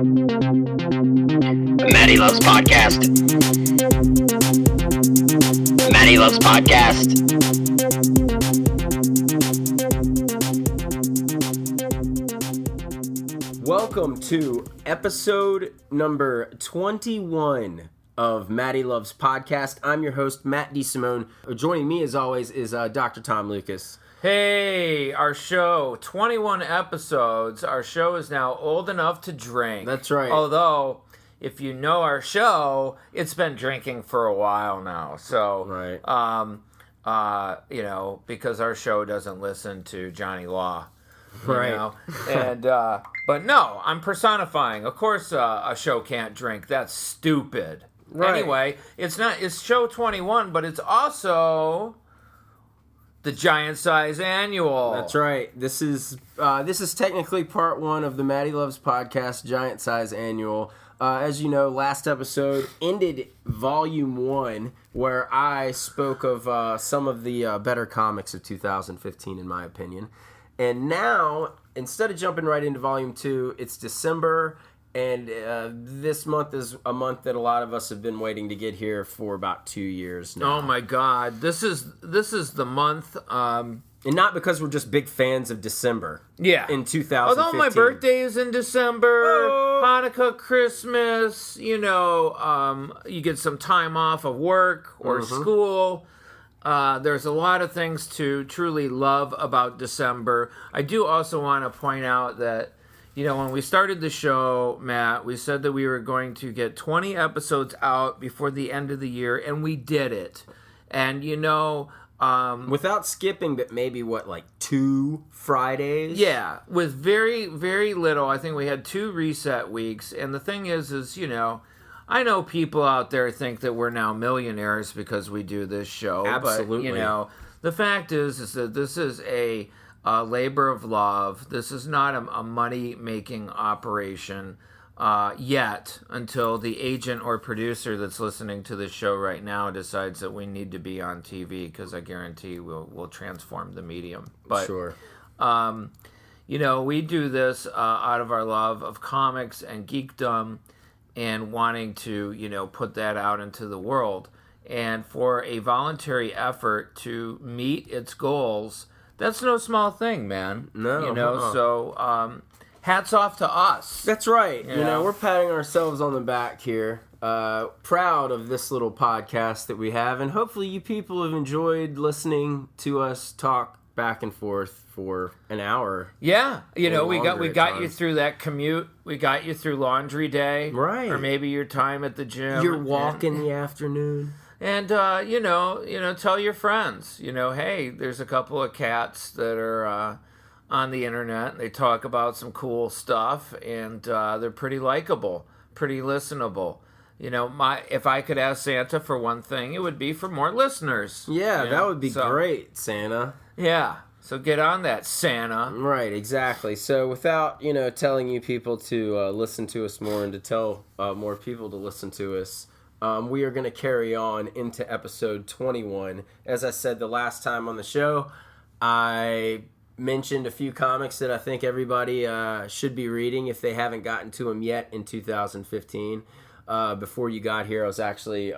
Matty Loves Podcast. Matty Loves Podcast. Welcome to episode number 21 of Matty Loves Podcast. I'm your host, Matt DeSimone. Joining me, as always, is Dr. Tom Lucas. Hey, our show, 21 episodes. Our show is now old enough to drink. That's right. Although, if you know our show, it's been drinking for a while now. So, Right. because our show doesn't listen to Johnny Law. Right. You know? And, but no, I'm personifying. Of course, a show can't drink. That's stupid. Right. Anyway, it's show 21, but it's also the Giant Size Annual. That's right. This is technically part one of the Matty Loves Podcast Giant Size Annual. As you know, last episode ended volume 1, where I spoke of some of the better comics of 2015, in my opinion. And now, instead of jumping right into volume 2, it's December, and this month is a month that a lot of us have been waiting to get here for about 2 years now. Oh my God, this is the month. And not because we're just big fans of December. Yeah. In 2015. Although my birthday is in December, Hanukkah, Christmas, you get some time off of work or school. There's a lot of things to truly love about December. I do also want to point out that, when we started the show, Matt, we said that we were going to get 20 episodes out before the end of the year, and we did it. And, without skipping, but maybe, 2 Fridays? Yeah, with very, very little. I think we had 2 reset weeks. And the thing is, I know people out there think that we're now millionaires because we do this show. Absolutely. But, the fact is that this is a labor of love. This is not a money-making operation yet, until the agent or producer that's listening to this show right now decides that we need to be on TV, because I guarantee we'll transform the medium. But, sure. We do this out of our love of comics and geekdom, and wanting to, put that out into the world. And for a voluntary effort to meet its goals, that's no small thing, man. No. So hats off to us. That's right. Yeah. We're patting ourselves on the back here. Proud of this little podcast that we have. And hopefully you people have enjoyed listening to us talk back and forth for an hour. Yeah, we got you times. through that commute. We got you through laundry day, right? Or maybe your time at the gym. Your walk in the afternoon, and tell your friends. Hey, there's a couple of cats that are on the internet. They talk about some cool stuff, and they're pretty likable, pretty listenable. If I could ask Santa for one thing, it would be for more listeners. Yeah, that would be great, Santa. Yeah, so get on that, Santa. Right, exactly. So without, telling you people to listen to us more and to tell more people to listen to us, we are going to carry on into episode 21. As I said the last time on the show, I mentioned a few comics that I think everybody should be reading if they haven't gotten to them yet in 2015. Before you got here, I was actually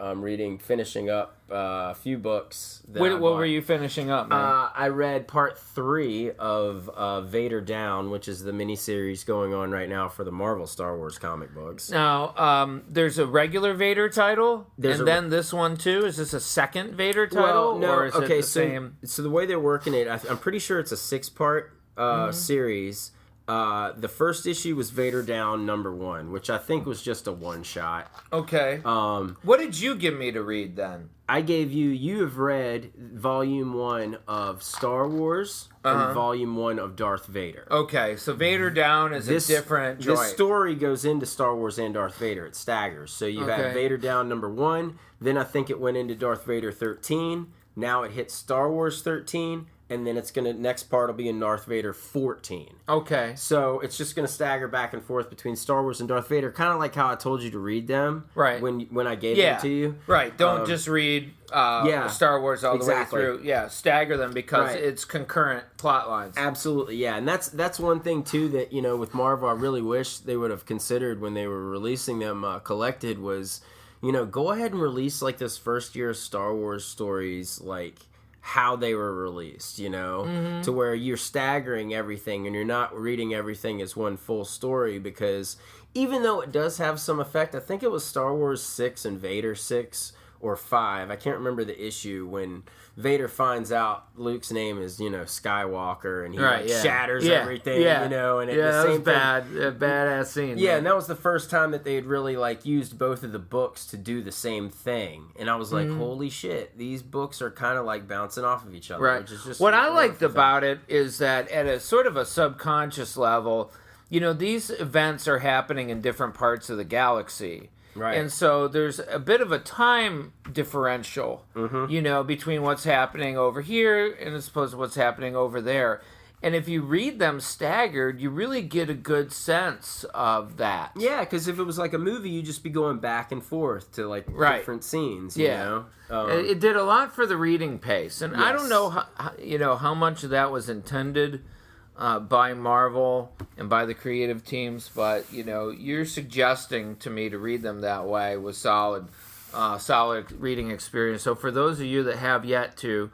finishing up a few books. What were you finishing up, man? I read part 3 of Vader Down, which is the miniseries going on right now for the Marvel Star Wars comic books. Now, there's a regular Vader title, then this one too. Is this a second Vader title? Well, no. Or is it the same? So the way they're working it, I'm pretty sure it's a 6-part series. The first issue was Vader Down #1, which I think was just a one-shot. Okay. What did you give me to read then? I gave you have read Volume 1 of Star Wars and Volume 1 of Darth Vader. Okay, so Vader Down is a different joint. This story goes into Star Wars and Darth Vader. It staggers. So you have Vader Down #1, then I think it went into Darth Vader 13, now it hits Star Wars 13, and then next part will be in Darth Vader 14. Okay. So it's just gonna stagger back and forth between Star Wars and Darth Vader, kind of like how I told you to read them, right? When I gave them to you, right? Don't just read Star Wars all the way through. Yeah, stagger them because it's concurrent plot lines. Absolutely, yeah, and that's one thing too that with Marvel I really wish they would have considered when they were releasing them collected was, go ahead and release like this first year Star Wars stories like how they were released, to where you're staggering everything and you're not reading everything as one full story, because even though it does have some effect, I think it was Star Wars 6 and Vader 6 or 5, I can't remember the issue, when Vader finds out Luke's name is, Skywalker, and he shatters everything, and that was a badass scene. Yeah, and that was the first time that they had really used both of the books to do the same thing, and I was like, holy shit, these books are kind of bouncing off of each other. Right. Which is just what I liked about it is that at a sort of a subconscious level, these events are happening in different parts of the galaxy. Right. And so there's a bit of a time differential, between what's happening over here and as opposed to what's happening over there. And if you read them staggered, you really get a good sense of that. Yeah, because if it was like a movie, you'd just be going back and forth to different scenes. It did a lot for the reading pace, and I don't know how much of that was intended by Marvel and by the creative teams, but you're suggesting to me to read them that way was solid reading experience. So for those of you that have yet to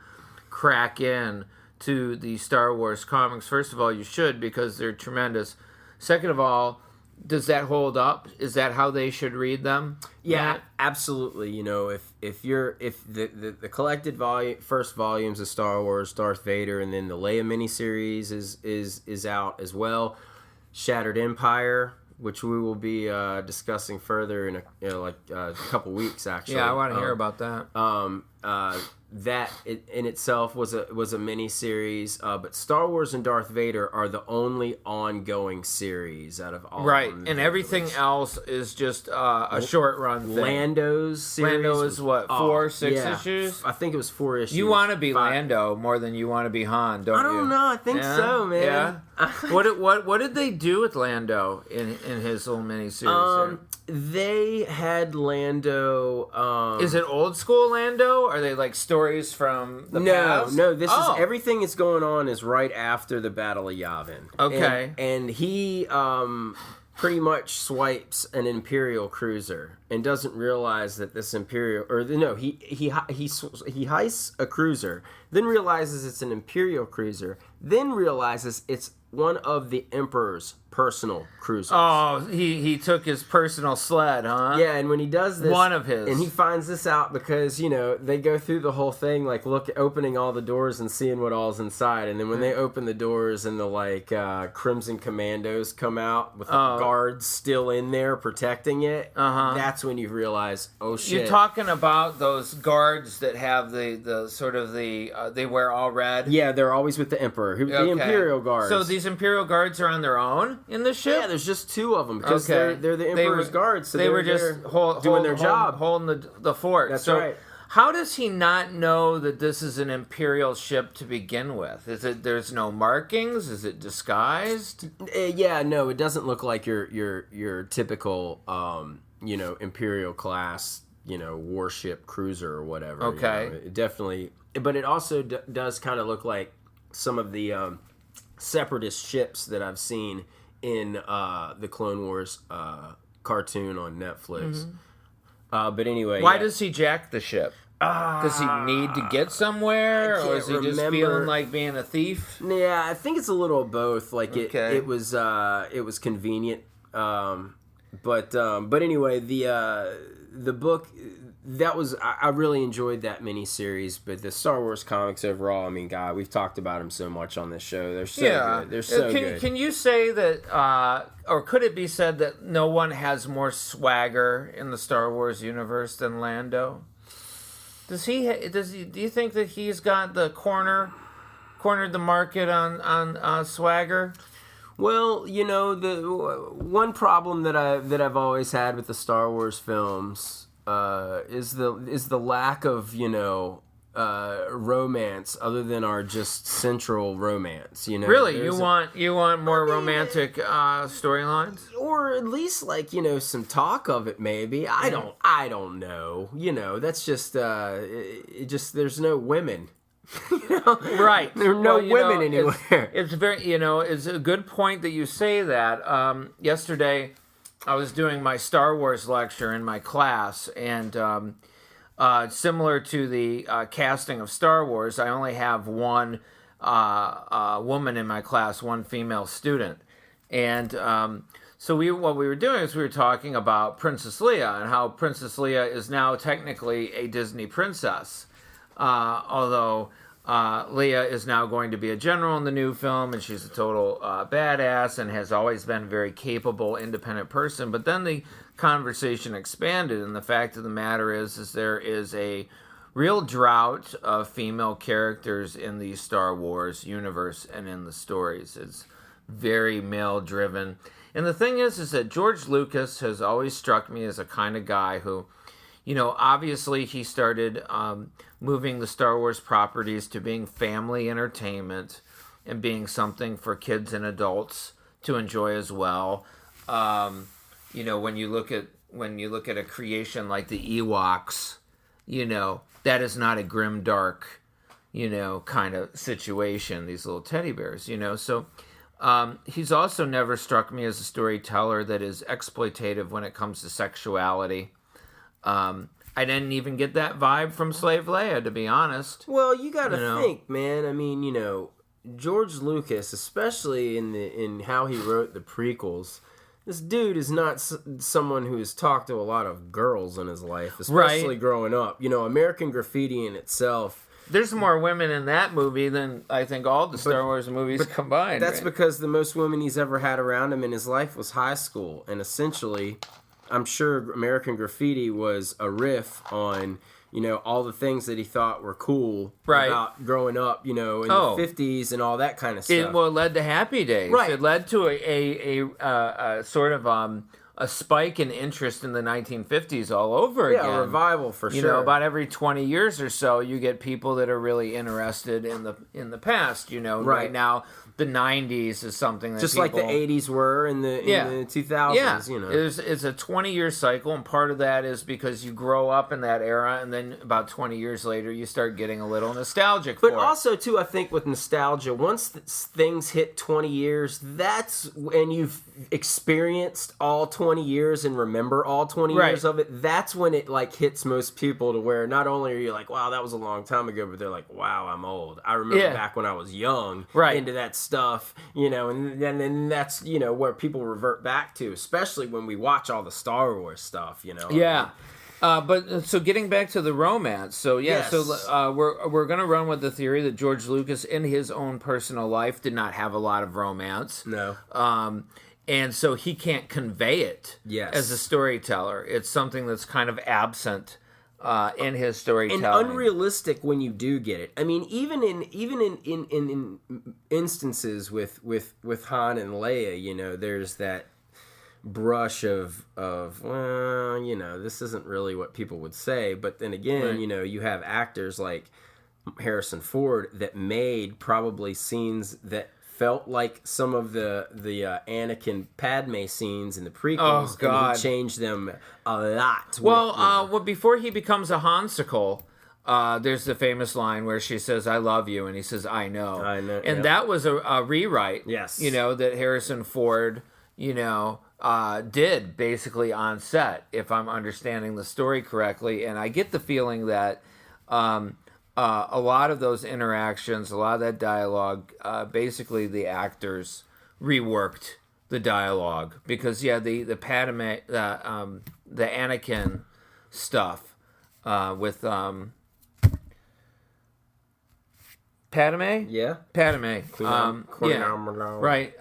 crack in to the Star Wars comics, first of all, you should, because they're tremendous. Second of all, does that hold up? Is that how they should read them? Yeah, absolutely. If the collected first volumes of Star Wars, Darth Vader, and then the Leia miniseries is out as well. Shattered Empire, which we will be discussing further in a couple weeks. Actually, yeah, I want to hear about that. That in itself was a mini series, but Star Wars and Darth Vader are the only ongoing series out of all. Right, and everything else is just a short run thing. Lando's series. Lando is what, 6 issues? I think it was 4 issues. You want to be 5. Lando more than you want to be Han, don't you? I don't know. I think so, man. Yeah. What did they do with Lando in his little mini series? They had Lando. Is it old school Lando? Are they stories from the past? No. This is everything that's going on is right after the Battle of Yavin. Okay, and he pretty much swipes an Imperial cruiser and doesn't realize that this Imperial, he heists a cruiser, then realizes it's an Imperial cruiser, then realizes it's one of the Emperor's personal cruisers. Oh, he took his personal sled, huh? Yeah, and when he does this... One of his. And he finds this out because, they go through the whole thing, opening all the doors and seeing what all's inside. And then when they open the doors and the, Crimson Commandos come out with the guards still in there protecting it, that's when you realize, oh, shit. You're talking about those guards that have the sort of they wear all red? Yeah, they're always with the Emperor. The Imperial guards. So these Imperial guards are on their own in the ship? Yeah, there's just 2 of them because they're the Emperor's guards. So they were just doing their job. Holding the fort. That's right. How does he not know that this is an Imperial ship to begin with? Is it there's no markings? Is it disguised? Yeah, no, it doesn't look like your typical Imperial class, warship cruiser or whatever. Okay. It definitely, but it also does kind of look like some of the separatist ships that I've seen in the Clone Wars cartoon on Netflix. But anyway, why does he jack the ship? Does he need to get somewhere, or is he just feeling like being a thief? Yeah, I think it's a little of both. It was convenient. But anyway, the book I really enjoyed that miniseries. But the Star Wars comics overall, I mean, God, we've talked about them so much on this show. They're so good. They're so good. Can you say that, or could it be said that no one has more swagger in the Star Wars universe than Lando? Do you think that he's got the cornered the market on swagger? Well, the one problem that I've always had with the Star Wars films is the lack of romance other than our just central romance. You know, Really, you want more romantic storylines, or at least like some talk of it. Maybe I don't know. You know, that's just it just there's no women. Right? There are no women anywhere. It's very it's a good point that you say that. Yesterday, I was doing my Star Wars lecture in my class, and similar to the casting of Star Wars, I only have one woman in my class, one female student, and so what we were doing is we were talking about Princess Leia and how Princess Leia is now technically a Disney princess, although Leia is now going to be a general in the new film, and she's a total badass and has always been a very capable, independent person. But then the conversation expanded, and the fact of the matter is there is a real drought of female characters in the Star Wars universe and in the stories. It's very male-driven. And the thing is that George Lucas has always struck me as a kind of guy who, obviously he started moving the Star Wars properties to being family entertainment and being something for kids and adults to enjoy as well. When you look at a creation like the Ewoks, that is not a grim, dark, kind of situation. These little teddy bears, So he's also never struck me as a storyteller that is exploitative when it comes to sexuality. I didn't even get that vibe from Slave Leia, to be honest. Well, you got to think, man. I mean, George Lucas, especially in how he wrote the prequels, this dude is not someone who has talked to a lot of girls in his life, especially growing up. American Graffiti in itself. There's more women in that movie than I think all the Star Wars movies combined. That's because the most women he's ever had around him in his life was high school, and essentially, I'm sure American Graffiti was a riff on, all the things that he thought were cool about growing up, in the 50s and all that kind of stuff. It led to Happy Days. Right. It led to a sort of a spike in interest in the 1950s all over again. Yeah, a revival for sure. About every 20 years or so, you get people that are really interested in the past. Right now, the 90s is something that just people, like the 80s were in the 2000s. Yeah, it's a 20-year cycle, and part of that is because you grow up in that era, and then about 20 years later, you start getting a little nostalgic for it. But also, too, I think with nostalgia, once things hit 20 years, that's when you've experienced all 20 years and remember all 20 years of it. That's when it hits most people, to where not only are you like, wow, that was a long time ago, but they're like, wow, I'm old. I remember back when I was young into that stuff, and then that's, where people revert back to, especially when we watch all the Star Wars stuff, Yeah. But so getting back to the romance, so we're going to run with the theory that George Lucas in his own personal life did not have a lot of romance. No. And so he can't convey it as a storyteller. It's something that's kind of absent in his storytelling, and unrealistic when you do get it. I mean, even in instances with Han and Leia, there's that brush of this isn't really what people would say. But then again, you have actors like Harrison Ford that made probably scenes that felt like some of the Anakin Padme scenes in the prequels. Oh, God. And he changed them a lot. Well, before he becomes a Hansicle, there's the famous line where she says, "I love you," and he says, "I know." I know. And that was a rewrite. Yes. That Harrison Ford, did basically on set, if I'm understanding the story correctly. And I get the feeling that a lot of those interactions, a lot of that dialogue, basically the actors reworked the dialogue, because the Padme, the Anakin stuff with Padme. Yeah. Padme. Right.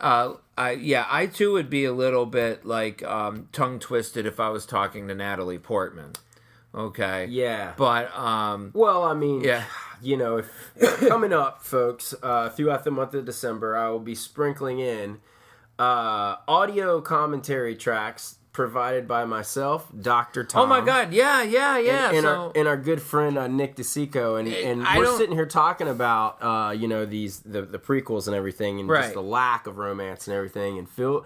I too would be a little bit tongue twisted if I was talking to Natalie Portman. Okay. Yeah. But well, I mean, if coming up, folks, throughout the month of December, I will be sprinkling in audio commentary tracks provided by myself, Dr. Tom. Oh my God! Yeah. And our good friend Nick DeSico, and we're sitting here talking about the prequels and everything, and just the lack of romance and everything. And feel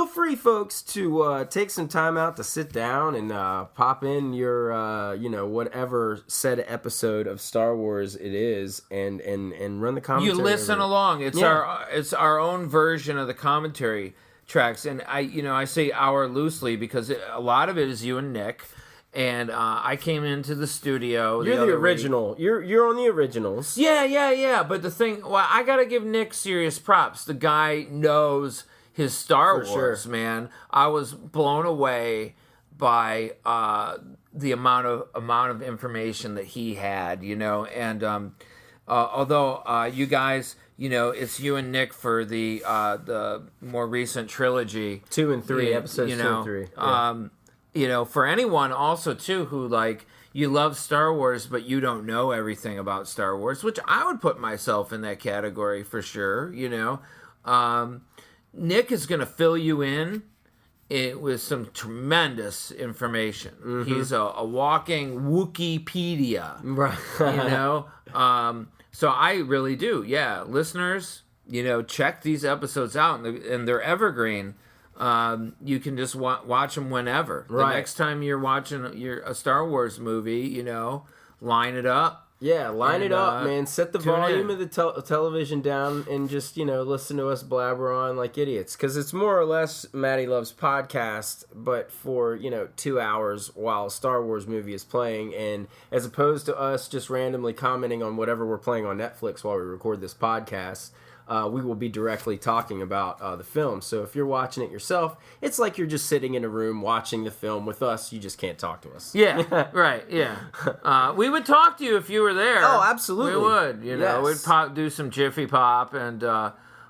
free, folks, to take some time out to sit down and pop in your whatever said episode of Star Wars it is, and run the commentary. You listen along. It's our own version of the commentary tracks, and I say our loosely because a lot of it is you and Nick, and I came into the studio. You're the original. You're on the originals. Yeah. But the thing, I gotta give Nick serious props. The guy knows his Star Wars, man. I was blown away by the amount of information that he had, and although you guys. It's you and Nick for the more recent trilogy, 2 and 3 episodes. 2 and 3. Yeah. For anyone also too who you love Star Wars, but you don't know everything about Star Wars, which I would put myself in that category for sure. Nick is going to fill you in with some tremendous information. Mm-hmm. He's a walking Wikipedia, right? So I really do. Yeah, listeners, check these episodes out, and they're evergreen. You can just watch them whenever. Right. The next time you're watching a Star Wars movie, line it up. Yeah, line it up, man. Set the volume in. of the television down and just, listen to us blabber on like idiots. Because it's more or less Matty Loves Podcast, but for, 2 hours while a Star Wars movie is playing. And as opposed to us just randomly commenting on whatever we're playing on Netflix while we record this podcast, we will be directly talking about the film. So if you're watching it yourself, it's like you're just sitting in a room watching the film with us. You just can't talk to us. Yeah, right, yeah. We would talk to you if you were there. Oh, absolutely. We would, Yes. We'd do some Jiffy Pop and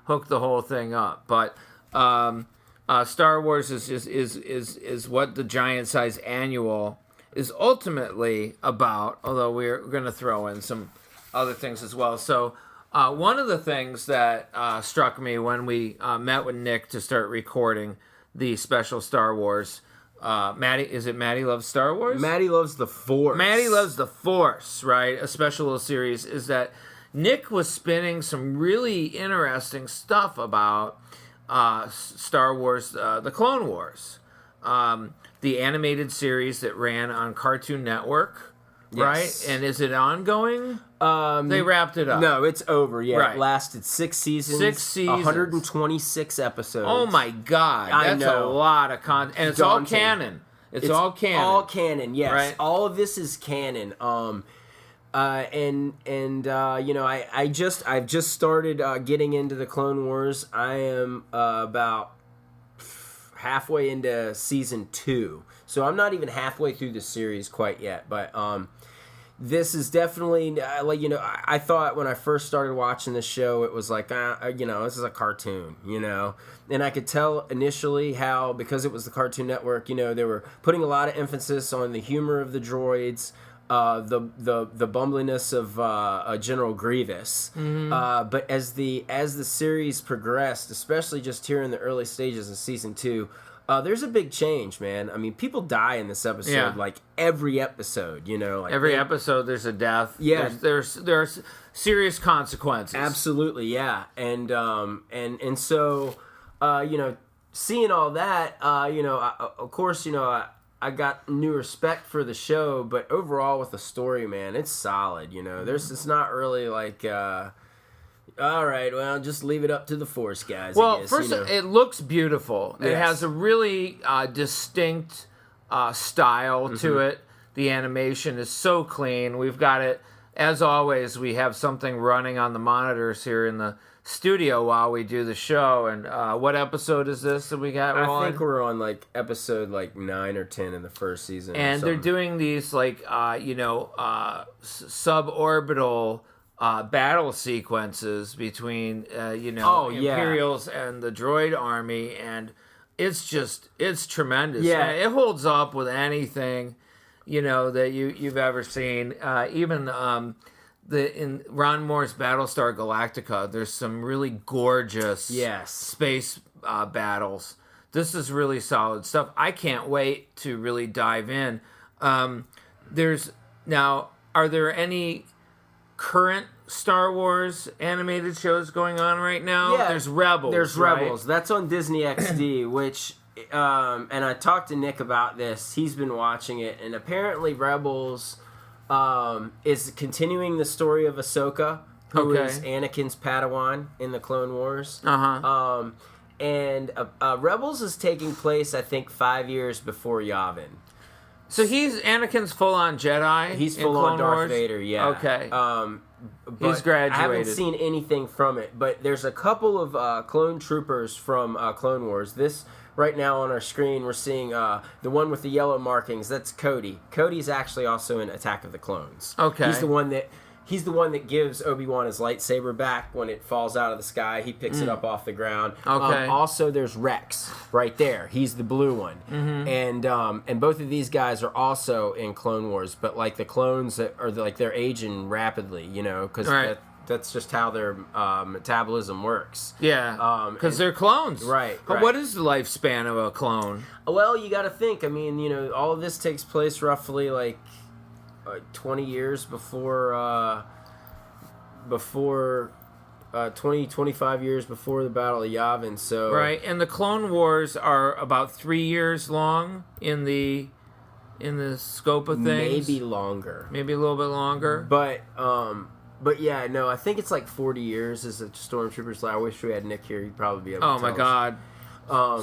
hook the whole thing up. But Star Wars is what the Giant Size Annual is ultimately about, although we're going to throw in some other things as well. So one of the things that struck me when we met with Nick to start recording the special Star Wars, is it Matty Loves Star Wars? Matty Loves the Force. Matty Loves the Force, right? A special little series, is that Nick was spinning some really interesting stuff about Star Wars, the Clone Wars, the animated series that ran on Cartoon Network. Yes. Right? And is it ongoing? They wrapped it up. No, it's over. Yeah, right. It lasted 6 seasons. 6 seasons. 126 episodes. Oh my God. That's a lot of content. And it's daunting. all canon. It's all canon. All canon, yes. Right? All of this is canon. I've just started getting into the Clone Wars. I am about halfway into season 2. So I'm not even halfway through the series quite yet, but this is definitely I thought when I first started watching this show, it was like this is a cartoon, and I could tell initially how, because it was the Cartoon Network, they were putting a lot of emphasis on the humor of the droids, the bumbliness of General Grievous, but as the series progressed, especially just here in the early stages of season 2. There's a big change, man. I mean, people die in this episode, like every episode, every episode there's a death. Yeah. There's serious consequences. Absolutely, yeah. And so, seeing all that, of course, I got new respect for the show, but overall with the story, man, it's solid, it's not really like, all right, well, just leave it up to the Force guys. Well, I guess, first, it looks beautiful. Yes. It has a really distinct style to it. The animation is so clean. We've got it, as always, we have something running on the monitors here in the studio while we do the show. And what episode is this that we got? I think we're on episode 9 or 10 in the first season. And they're doing these suborbital battle sequences between Imperials and the droid army, and it's tremendous. Yeah, it holds up with anything that you've ever seen. Even in Ron Moore's Battlestar Galactica, there's some really gorgeous space battles This is really solid stuff. I can't wait to really dive in. Are there any current Star Wars animated shows going on right now? Yeah, there's Rebels. There's right? Rebels. That's on Disney XD, which, and I talked to Nick about this. He's been watching it, and apparently Rebels is continuing the story of Ahsoka, who is Anakin's Padawan in the Clone Wars. And Rebels is taking place, I think, 5 years before Yavin. So he's Anakin's full-on Jedi. He's full-on Darth Wars? Vader. Yeah. Okay. But He's graduated. I haven't seen anything from it, but there's a couple of clone troopers from Clone Wars. This right now on our screen, we're seeing the one with the yellow markings. That's Cody. Cody's actually also in Attack of the Clones. Okay. He's the one that gives Obi-Wan his lightsaber back when it falls out of the sky. He picks it up off the ground. Okay. Also, there's Rex right there. He's the blue one. And both of these guys are also in Clone Wars, but like the clones that are like they're aging rapidly, because that's just how their metabolism works. Yeah, because they're clones. Right. But what is the lifespan of a clone? Well, you got to think. I mean, all of this takes place roughly like 20 years before 25 years before the Battle of Yavin. So right, and the Clone Wars are about 3 years long in the scope of things. Maybe longer. Maybe a little bit longer. But yeah, no, I think it's like 40 years as a Stormtroopers. I wish we had Nick here. He'd probably be able to Oh tell my us. God.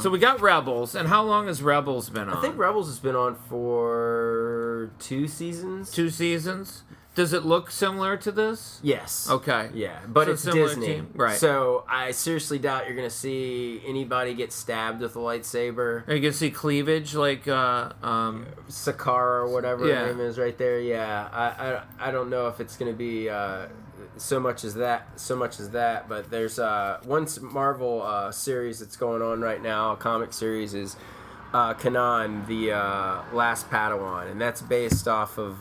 So we got Rebels, and how long has Rebels been on? I think Rebels has been on for 2 seasons. 2 seasons. Does it look similar to this? Yes. Okay. Yeah, but So it's similar Disney. team. Right. So I seriously doubt you're going to see anybody get stabbed with a lightsaber. Are you gonna see cleavage like Sakara or whatever her name is right there. Yeah. I don't know if it's going to be so much as that, but there's one Marvel series that's going on right now, a comic series is Kanan, the Last Padawan, and that's based off of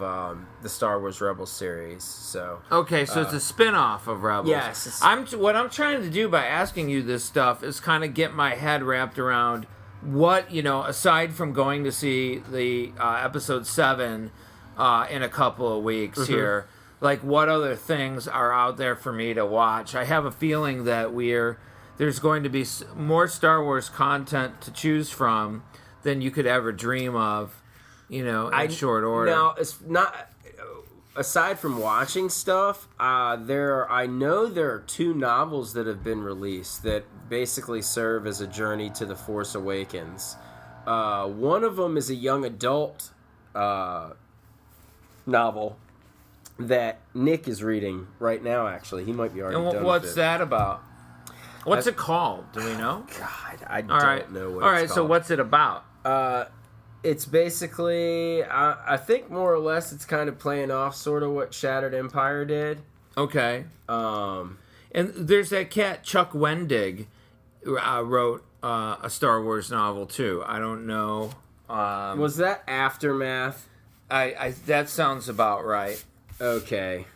the Star Wars Rebels series. So okay, so it's a spin-off of Rebels. Yes. What I'm trying to do by asking you this stuff is kind of get my head wrapped around what, aside from going to see the episode 7 in a couple of weeks here, like what other things are out there for me to watch. I have a feeling that there's going to be more Star Wars content to choose from than you could ever dream of, in short order. Now, it's not. Aside from watching stuff, I know there are 2 novels that have been released that basically serve as a journey to the Force Awakens. One of them is a young adult novel that Nick is reading right now. Actually, he might be already done. And what's with it. that about? What's it called? Do we know? God, I All right. don't know what All it's right, called. so what's it about? It's basically, I think more or less it's kind of playing off sort of what Shattered Empire did. Okay. Um, And there's that cat, Chuck Wendig, wrote a Star Wars novel, too. I don't know. was that Aftermath? That sounds about right. Okay.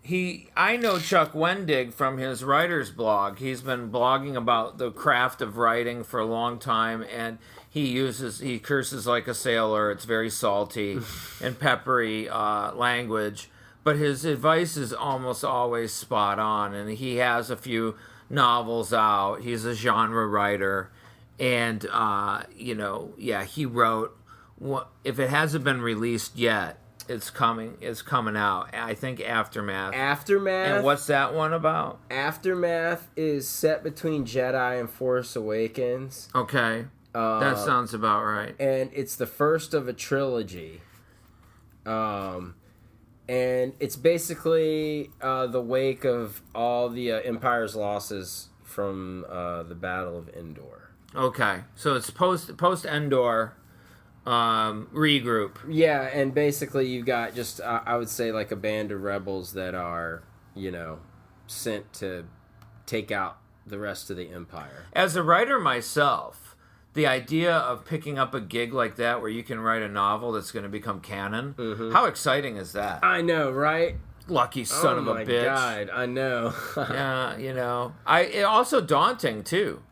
I know Chuck Wendig from his writer's blog. He's been blogging about the craft of writing for a long time, and he curses like a sailor. It's very salty and peppery language, but his advice is almost always spot on, and he has a few novels out. He's a genre writer, and he wrote, if it hasn't been released yet, it's coming out. I think Aftermath. Aftermath. And what's that one about? Aftermath is set between Jedi and Force Awakens. Okay. That sounds about right. And it's the first of a trilogy. And it's basically the wake of all the Empire's losses from the Battle of Endor. Okay. So it's post Endor. Regroup. Yeah, and basically you've got just, I would say, like a band of rebels that are, sent to take out the rest of the Empire. As a writer myself, the idea of picking up a gig like that where you can write a novel that's going to become canon, how exciting is that? I know, right? Lucky son of a bitch. Oh my God, I know. Yeah, it also daunting, too.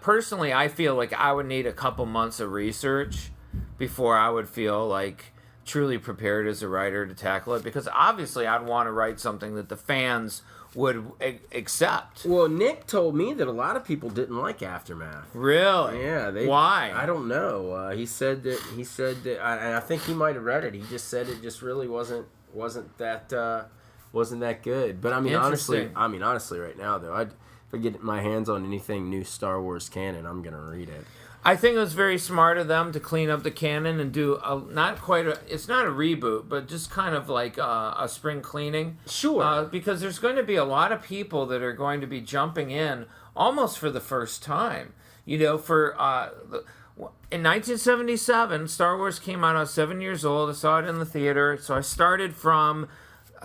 personally, I feel like I would need a couple months of research before I would feel like truly prepared as a writer to tackle it, because obviously I'd want to write something that the fans would accept. Well, Nick told me that a lot of people didn't like Aftermath. Really? Yeah. Why? I don't know. He said that, and I think he might have read it. He just said it just really wasn't that good. But I mean, honestly, right now though, if I get my hands on anything new Star Wars canon, I'm gonna read it. I think it was very smart of them to clean up the canon and do it's not a reboot, but just kind of like a spring cleaning. Sure. Because there's going to be a lot of people that are going to be jumping in almost for the first time. In 1977, Star Wars came out. I was 7 years old. I saw it in the theater. So I started from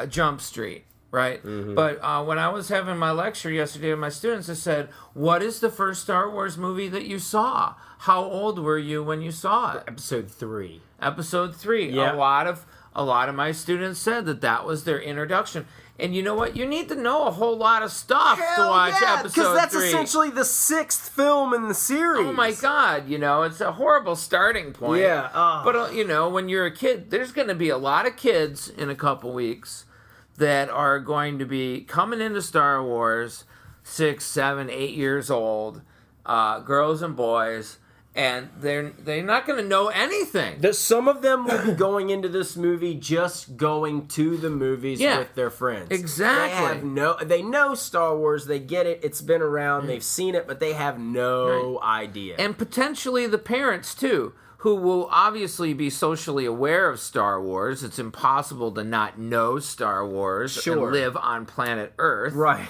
Jump Street. Right? Mm-hmm. But when I was having my lecture yesterday with my students, I said, what is the first Star Wars movie that you saw? How old were you when you saw it? Episode 3. Episode 3. Yeah. A lot of my students said that was their introduction. And you know what? You need to know a whole lot of stuff to watch episode 3. Because that's essentially the 6th film in the series. Oh my God. It's a horrible starting point. Yeah. But, when you're a kid, there's going to be a lot of kids in a couple weeks that are going to be coming into Star Wars 6, 7, 8 years old, girls and boys, and they're not going to know anything. Some of them will be going into this movie just going to the movies with their friends. Exactly. They know Star Wars, they get it, it's been around, they've seen it, but they have no idea. And potentially the parents, too, who will obviously be socially aware of Star Wars. It's impossible to not know Star Wars and live on planet Earth. Right.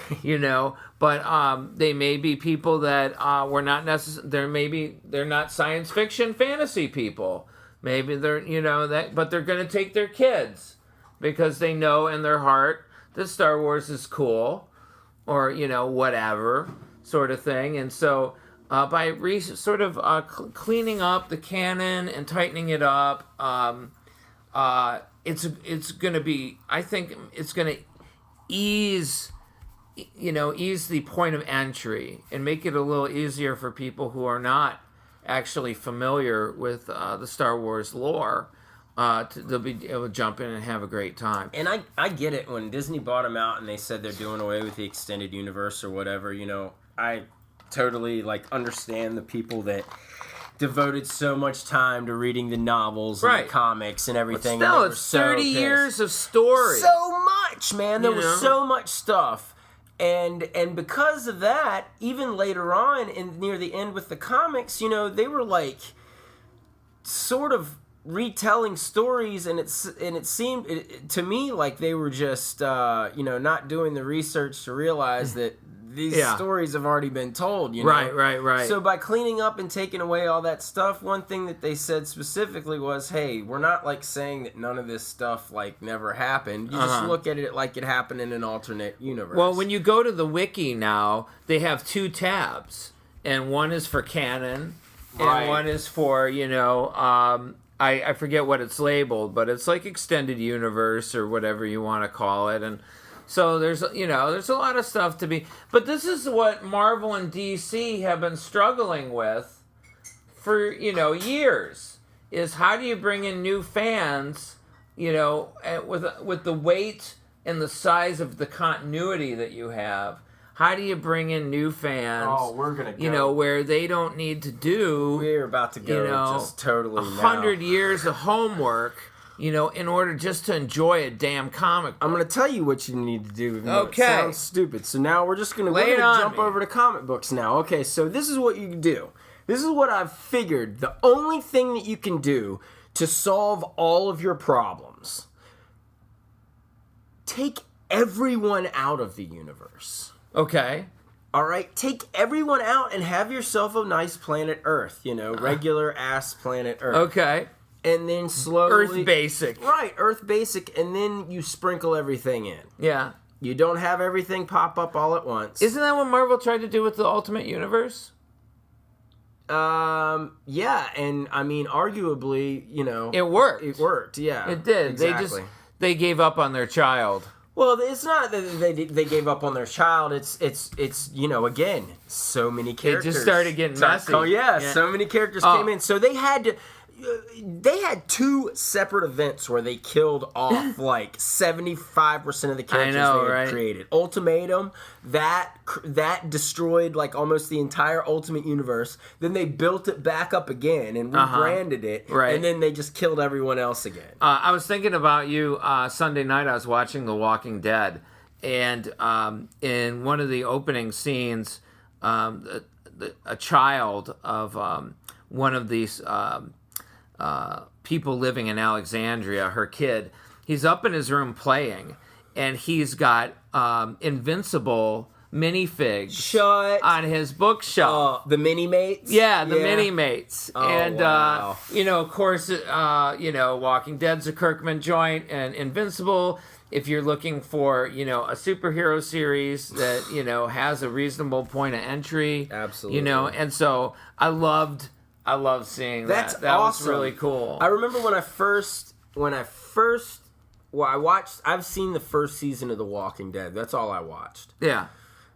But they may be people that were not they're not science fiction fantasy people. Maybe they're, but they're going to take their kids because they know in their heart that Star Wars is cool or, whatever sort of thing. And so by cleaning up the canon and tightening it up, it's going to be. I think it's going to ease the point of entry and make it a little easier for people who are not actually familiar with the Star Wars lore. They'll be able to jump in and have a great time. And I get it when Disney bought them out and they said they're doing away with the extended universe or whatever. I totally understand the people that devoted so much time to reading the novels and the comics and everything. But still, it's 30 years of story. So much, man. There was so much stuff. And because of that, even later on and near the end with the comics, they were sort of retelling stories, and it seemed to me like they were just not doing the research to realize that these stories have already been told, Right. So by cleaning up and taking away all that stuff, one thing that they said specifically was, hey, we're not saying that none of this stuff never happened. You just look at it like it happened in an alternate universe. Well, when you go to the wiki now, they have 2 tabs, and one is for canon, and one is for, I forget what it's labeled, but it's extended universe or whatever you want to call it, and so there's a lot of stuff to be, but this is what Marvel and DC have been struggling with for, years, is how do you bring in new fans, with the weight and the size of the continuity that you have. How do you bring in new fans? Oh, we're gonna go. Where they don't need to do. We're about to go just totally 100 years of homework. In order just to enjoy a damn comic book. I'm going to tell you what you need to do. Okay. It sounds stupid. So now we're going to jump over to comic books now. Okay, so this is what you can do. This is what I've figured. The only thing that you can do to solve all of your problems. Take everyone out of the universe. Okay. All right? Take everyone out and have yourself a nice planet Earth. Regular-ass planet Earth. Okay. And then slowly... Earth basic. Right, Earth basic, and then you sprinkle everything in. Yeah. You don't have everything pop up all at once. Isn't that what Marvel tried to do with the Ultimate Universe? Yeah, and I mean, arguably, It worked. It worked, yeah. It did. Exactly. They gave up on their child. Well, it's not that they gave up on their child. It's again, so many characters. It just started getting messy. Oh yeah, so many characters came in. So they had 2 separate events where they killed off like 75% of the characters they had created. Ultimatum, that destroyed like almost the entire Ultimate Universe. Then they built it back up again and rebranded it. Right. And then they just killed everyone else again. I was thinking about you Sunday night. I was watching The Walking Dead. And in one of the opening scenes, a child of one of these... people living in Alexandria, her kid, he's up in his room playing, and he's got Invincible minifigs on his bookshelf. The Mini-Mates? Yeah, the Mini-Mates. Oh, and, wow. Of course, Walking Dead's a Kirkman joint, and Invincible, if you're looking for, a superhero series that, has a reasonable point of entry. Absolutely. And so I loved seeing that. That's that awesome. Was really cool. I remember I've seen the first season of The Walking Dead. That's all I watched. Yeah.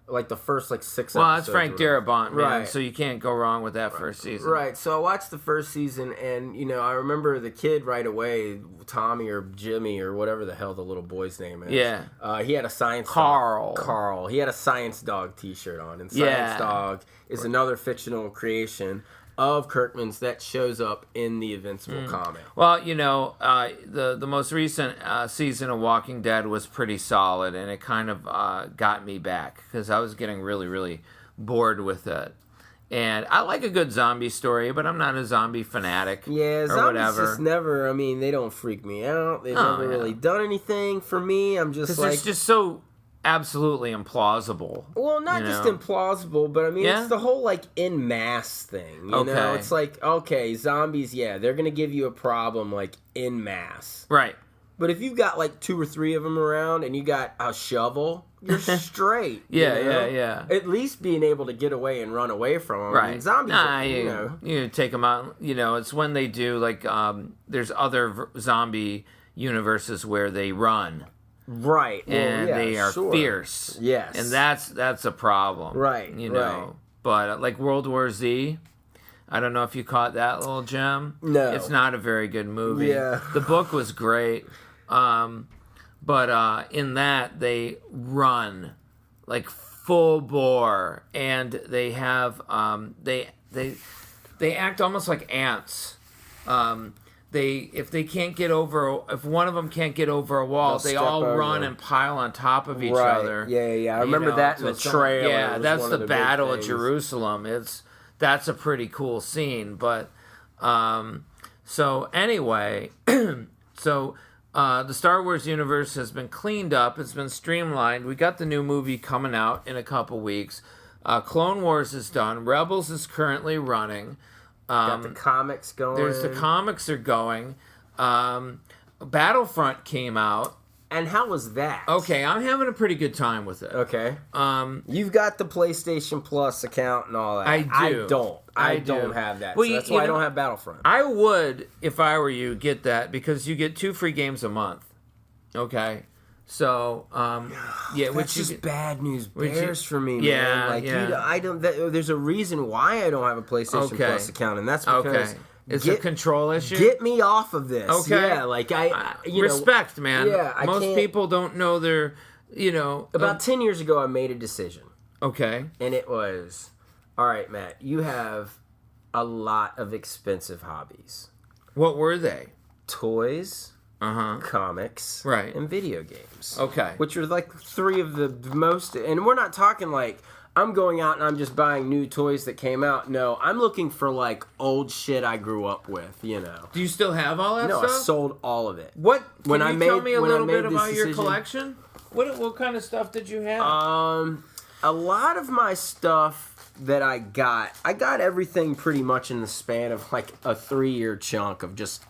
Like the first 6 episodes. Well, that's Frank Darabont, man. Right. So you can't go wrong with that first season. Right. So I watched the first season, and I remember the kid right away, Tommy or Jimmy or whatever the hell the little boy's name is. Yeah. He had a science Carl. dog. Carl. He had a Science Dog T-shirt on, and Science Dog is another fictional creation of Kirkman's that shows up in the Invincible comic. Well, the most recent season of Walking Dead was pretty solid, and it kind of got me back because I was getting really, really bored with it. And I like a good zombie story, but I'm not a zombie fanatic. Yeah, or zombies whatever. just never. I mean, they don't freak me out. They've never really done anything for me. I'm just like, it's just so absolutely implausible. Well, not just implausible, but I mean, it's the whole like en masse thing. You know, it's like, okay, zombies, they're gonna give you a problem like en masse, right? But if you've got like 2 or 3 of them around and you got a shovel, you're straight. Yeah. At least being able to get away and run away from them. Right. I mean, zombies, you take them out. It's when they do like there's other zombie universes where they run. Right. And they are fierce. Yes. And that's a problem. Right. Right. But like World War Z, I don't know if you caught that little gem. No. It's not a very good movie. Yeah. The book was great. But in that they run like full bore, and they have they act almost like ants. If one of them can't get over a wall, they all run and pile on top of each other. Yeah. I remember that in the trailer. Yeah, that's the Battle of Jerusalem. That's a pretty cool scene. But so anyway, the Star Wars universe has been cleaned up. It's been streamlined. We got the new movie coming out in a couple weeks. Clone Wars is done. Rebels is currently running. Got the comics going. The comics are going. Battlefront came out. And how was that? Okay, I'm having a pretty good time with it. Okay. You've got the PlayStation Plus account and all that. I do. I don't have that. Well, so that's why I don't have Battlefront. I would, if I were you, get that because you get 2 free games a month. Okay. So, that's just bad news bears for me, man. Like, I don't. There's a reason why I don't have a PlayStation Plus account, and that's because it's a control issue. Get me off of this. Okay, yeah, like respect, man. Yeah, most people don't know their, About 10 years ago, I made a decision. Okay, and it was, all right, Matt. You have a lot of expensive hobbies. What were they? Toys. Comics, and video games. Okay. Which are like 3 of the most, and we're not talking like I'm going out and I'm just buying new toys that came out. No, I'm looking for like old shit I grew up with, Do you still have all that stuff? No, I sold all of it. What? Can you tell me a little bit about your collection? What kind of stuff did you have? A lot of my stuff that I got everything pretty much in the span of like a 3-year chunk of just,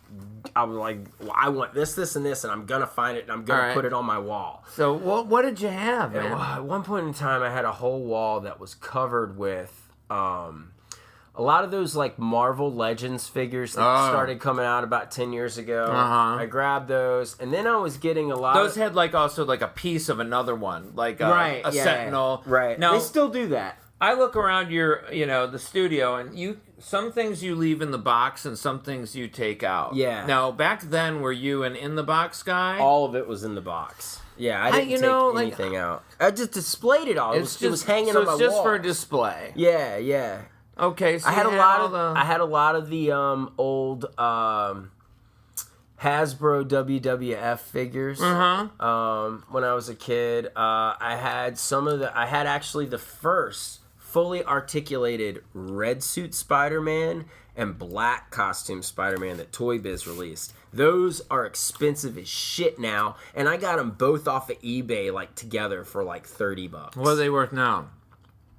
I was like, well, I want this, and this, and I'm going to find it, and I'm going to put it on my wall. So what did you have, man? At one point in time, I had a whole wall that was covered with a lot of those like Marvel Legends figures that started coming out about 10 years ago. I grabbed those, and then I was getting a lot. Those had like also like a piece of another one, like a Sentinel. Right. Now they still do that. I look around the studio, and some things you leave in the box and some things you take out. Yeah. Now, back then, were you an in-the-box guy? All of it was in the box. Yeah, I didn't take anything out. I just displayed it all. It was hanging on my wall. So it's just for display. Yeah, yeah. Okay, so I had a lot of the old Hasbro WWF figures. When I was a kid, I had actually the first fully articulated red suit Spider-Man and black costume Spider-Man that Toy Biz released. Those are expensive as shit now, and I got them both off of eBay like together for like $30. What are they worth now?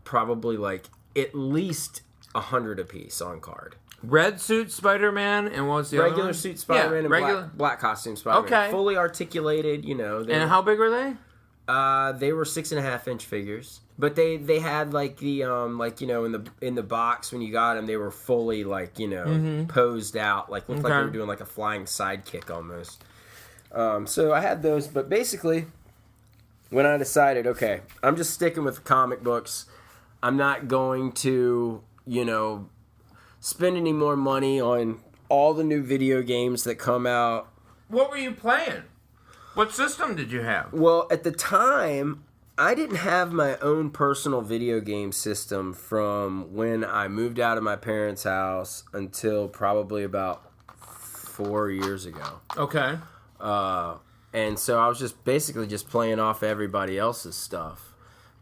Probably like at least $100 a piece on card. Red suit Spider-Man, and what's the regular other suit Spider-Man and black costume Spider-Man. Okay. Fully articulated, And how big were they? They were 6.5-inch figures, but they had like the in the box when you got them, they were fully posed out, like looked like they were doing like a flying sidekick almost. So I had those, but basically, when I decided, okay, I'm just sticking with comic books, I'm not going to spend any more money on all the new video games that come out. What were you playing? What system did you have? Well, at the time, I didn't have my own personal video game system from when I moved out of my parents' house until probably about 4 years ago. Okay. And so I was just basically just playing off everybody else's stuff.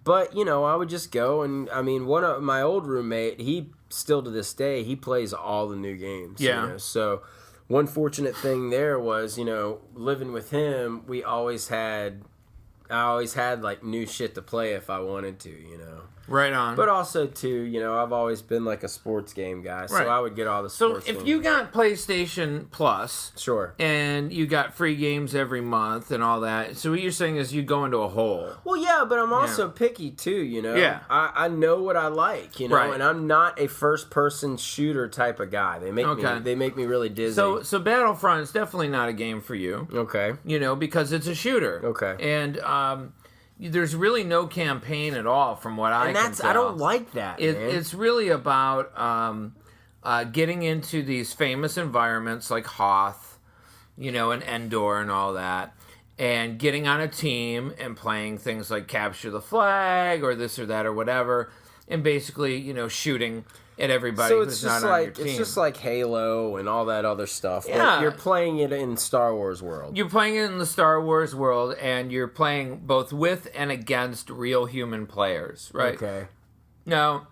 But, I would just go and, one of my old roommate, he still to this day, he plays all the new games. Yeah. So one fortunate thing there was, living with him, I always had like new shit to play if I wanted to, Right on. But also too, I've always been like a sports game guy, so I would get all the sports games. So if you got PlayStation Plus, sure, and you got free games every month and all that, so what you're saying is you go into a hole. Well, yeah, but I'm also picky too, Yeah. I know what I like, right. And I'm not a first-person shooter type of guy. They make me really dizzy. So Battlefront is definitely not a game for you. Okay. Because it's a shooter. Okay. And there's really no campaign at all, from what I can tell. I don't like that. It's really about getting into these famous environments like Hoth, and Endor and all that, and getting on a team and playing things like Capture the Flag or this or that or whatever, and basically, shooting at everybody who's not on your team. It's just like Halo and all that other stuff. Yeah. You're playing it in Star Wars world. You're playing it in the Star Wars world, and you're playing both with and against real human players, right? Okay. Now,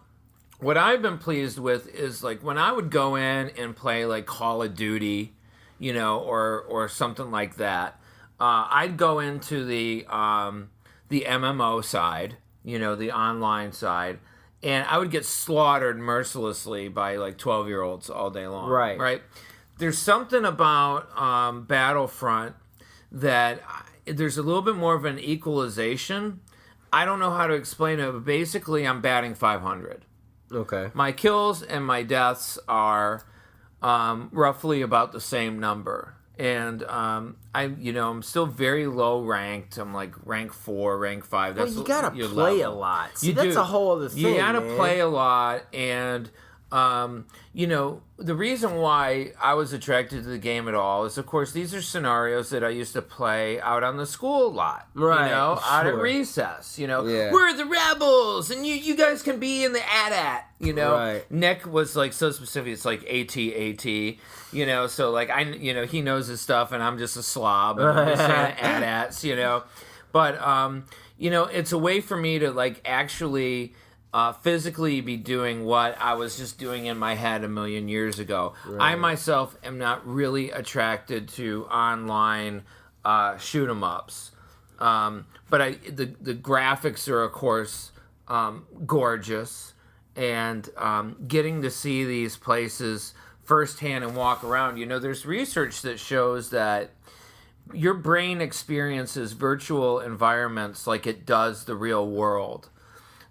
what I've been pleased with is like when I would go in and play like Call of Duty, or something like that. I'd go into the MMO side, the online side. And I would get slaughtered mercilessly by like 12-year-olds all day long. Right. Right. There's something about Battlefront that there's a little bit more of an equalization. I don't know how to explain it, but basically I'm batting 500. Okay. My kills and my deaths are roughly about the same number. And I'm still very low ranked. I'm like rank 4, rank 5. That's you gotta play a lot. See, that's a whole other thing. You gotta play a lot, and the reason why I was attracted to the game at all is, of course, these are scenarios that I used to play out on the school lot. Right. Out at recess. We're the rebels, and you guys can be in the AT-AT. Right. Nick was like so specific. It's like AT-AT. So like he knows his stuff, and I'm just a slob, and I'm just saying AT-ATs. But it's a way for me to like actually physically be doing what I was just doing in my head a million years ago. Right. I myself am not really attracted to online shoot 'em ups, but the graphics are of course gorgeous, and getting to see these places firsthand and walk around. There's research that shows that your brain experiences virtual environments like it does the real world.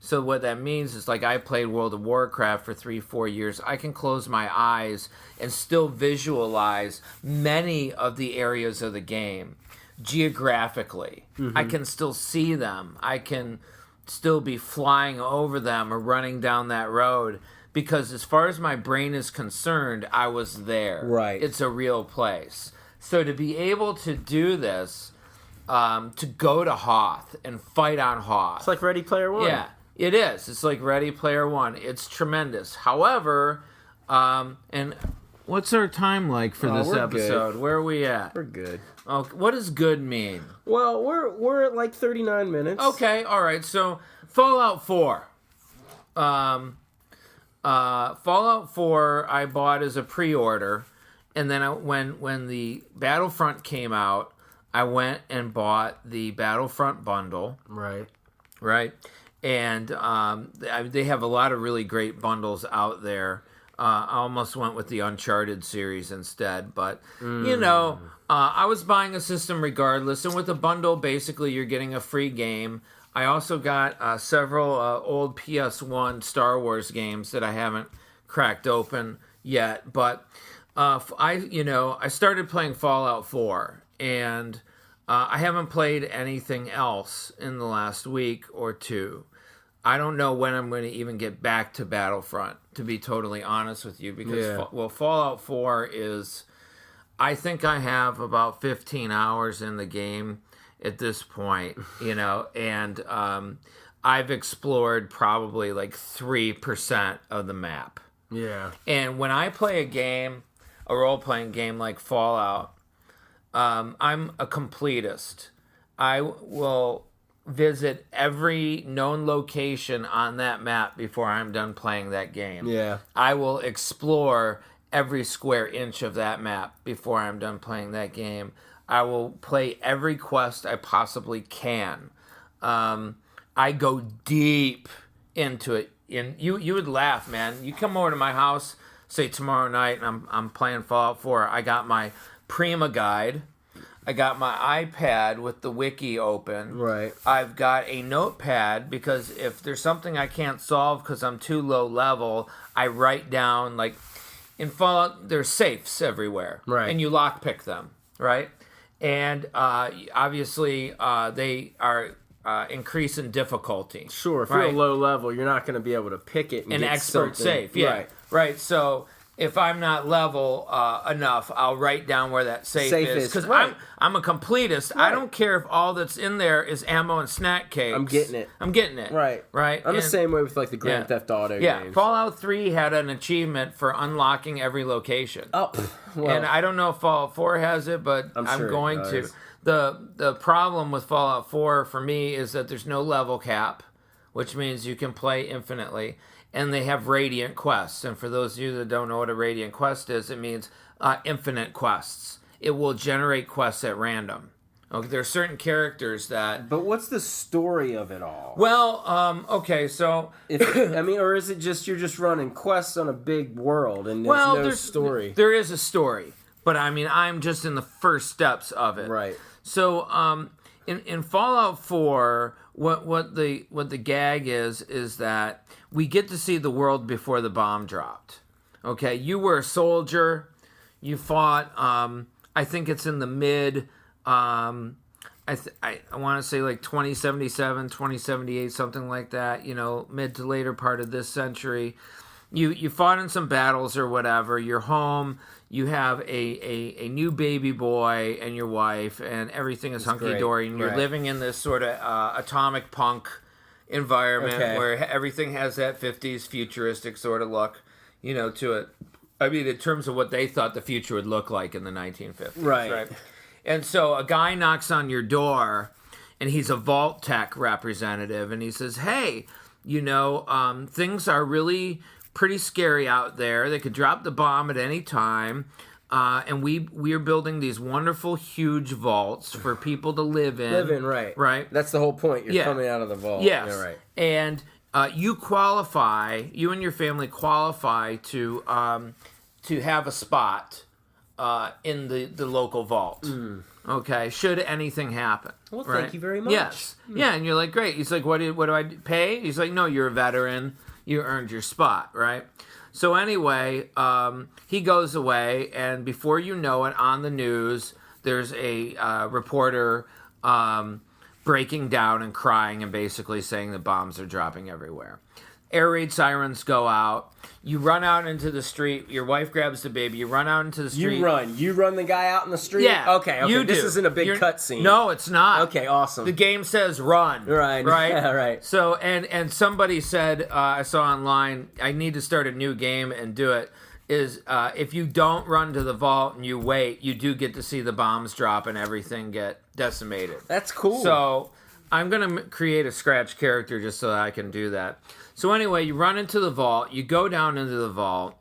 So what that means is, like, I played World of Warcraft for 3-4 years. I can close my eyes and still visualize many of the areas of the game geographically. I can still see them. I can still be flying over them or running down that road, because as far as my brain is concerned, I was there. Right. It's a real place. So to be able to do this, to go to Hoth and fight on Hoth. It's like Ready Player One. Yeah, it is. It's like Ready Player One. It's tremendous. However, and what's our time like for this episode? Good. Where are we at? We're good. Oh, what does good mean? Well, we're at like 39 minutes. Okay, all right. So Fallout 4. Fallout 4 I bought as a pre-order, and then when the Battlefront came out, I went and bought the Battlefront bundle. Right. And they have a lot of really great bundles out there. I almost went with the Uncharted series instead, but I was buying a system regardless, and with a bundle, basically you're getting a free game. I also got several old PS1 Star Wars games that I haven't cracked open yet, but I started playing Fallout 4, and I haven't played anything else in the last week or two. I don't know when I'm going to even get back to Battlefront, to be totally honest with you, because Fallout 4 is, I think I have about 15 hours in the game at this point, and I've explored probably like 3% of the map. Yeah. And when I play a role-playing game like Fallout, I'm a completist. I will visit every known location on that map before I'm done playing that game. Yeah. I will explore every square inch of that map before I'm done playing that game. I will play every quest I possibly can. I go deep into it. And you would laugh, man. You come over to my house, say tomorrow night, and I'm playing Fallout 4. I got my Prima guide. I got my iPad with the wiki open. Right. I've got a notepad, because if there's something I can't solve because I'm too low level, I write down, like, in Fallout, there's safes everywhere. Right. And you lockpick them, right? And obviously, they are increase in difficulty. Sure, if you're a low level, you're not going to be able to pick it and an get expert something. safe. Yeah, right. So if I'm not level enough, I'll write down where that safe is, because I'm a completist. Right. I don't care if all that's in there is ammo and snack cakes. I'm getting it. Right. I'm the same way with like the Grand Theft Auto games. Yeah, Fallout 3 had an achievement for unlocking every location. Oh, well, and I don't know if Fallout 4 has it, but I'm sure going to. The problem with Fallout 4 for me is that there's no level cap, which means you can play infinitely. And they have radiant quests. And for those of you that don't know what a radiant quest is, it means infinite quests. It will generate quests at random. Okay, there are certain characters that... But what's the story of it all? Well, okay, so... or is it just you're just running quests on a big world and there's no story? There is a story. But, I'm just in the first steps of it. Right. So, in Fallout 4, what the gag is that we get to see the world before the bomb dropped. Okay, you were a soldier. You fought. I think it's in the mid. I want to say like 2077, 2078, something like that. Mid to later part of this century. You fought in some battles or whatever. You're home. You have a new baby boy and your wife, and everything is hunky-dory, and you're living in this sort of atomic punk environment where everything has that 50s futuristic sort of look, to it. I mean, in terms of what they thought the future would look like in the 1950s. Right. And so a guy knocks on your door, and he's a Vault Tech representative, and he says, hey, things are really pretty scary out there. They could drop the bomb at any time. And we are building these wonderful, huge vaults for people to live in. Right. Right. That's the whole point. You're coming out of the vault. Yes. Yeah, right. And you and your family qualify to have a spot in the local vault. Okay, should anything happen. Well, right? thank you very much. Yes. Yeah, and you're like, great. He's like, what do I pay? He's like, no, you're a veteran. You earned your spot, right? So anyway, he goes away, and before you know it, on the news, there's a reporter breaking down and crying and basically saying that bombs are dropping everywhere. Air raid sirens go out. You run out into the street. Your wife grabs the baby. You run out into the street. You run the guy out in the street? Yeah. Okay. You This do. isn't a big cutscene. No, it's not. Okay, awesome. The game says run. Right. Right. Yeah, right. So, and somebody said, I saw online, I need to start a new game and do it, is if you don't run to the vault and you wait, you do get to see the bombs drop and everything get decimated. That's cool. So I'm going to create a scratch character just so that I can do that. So anyway, you run into the vault, you go down into the vault,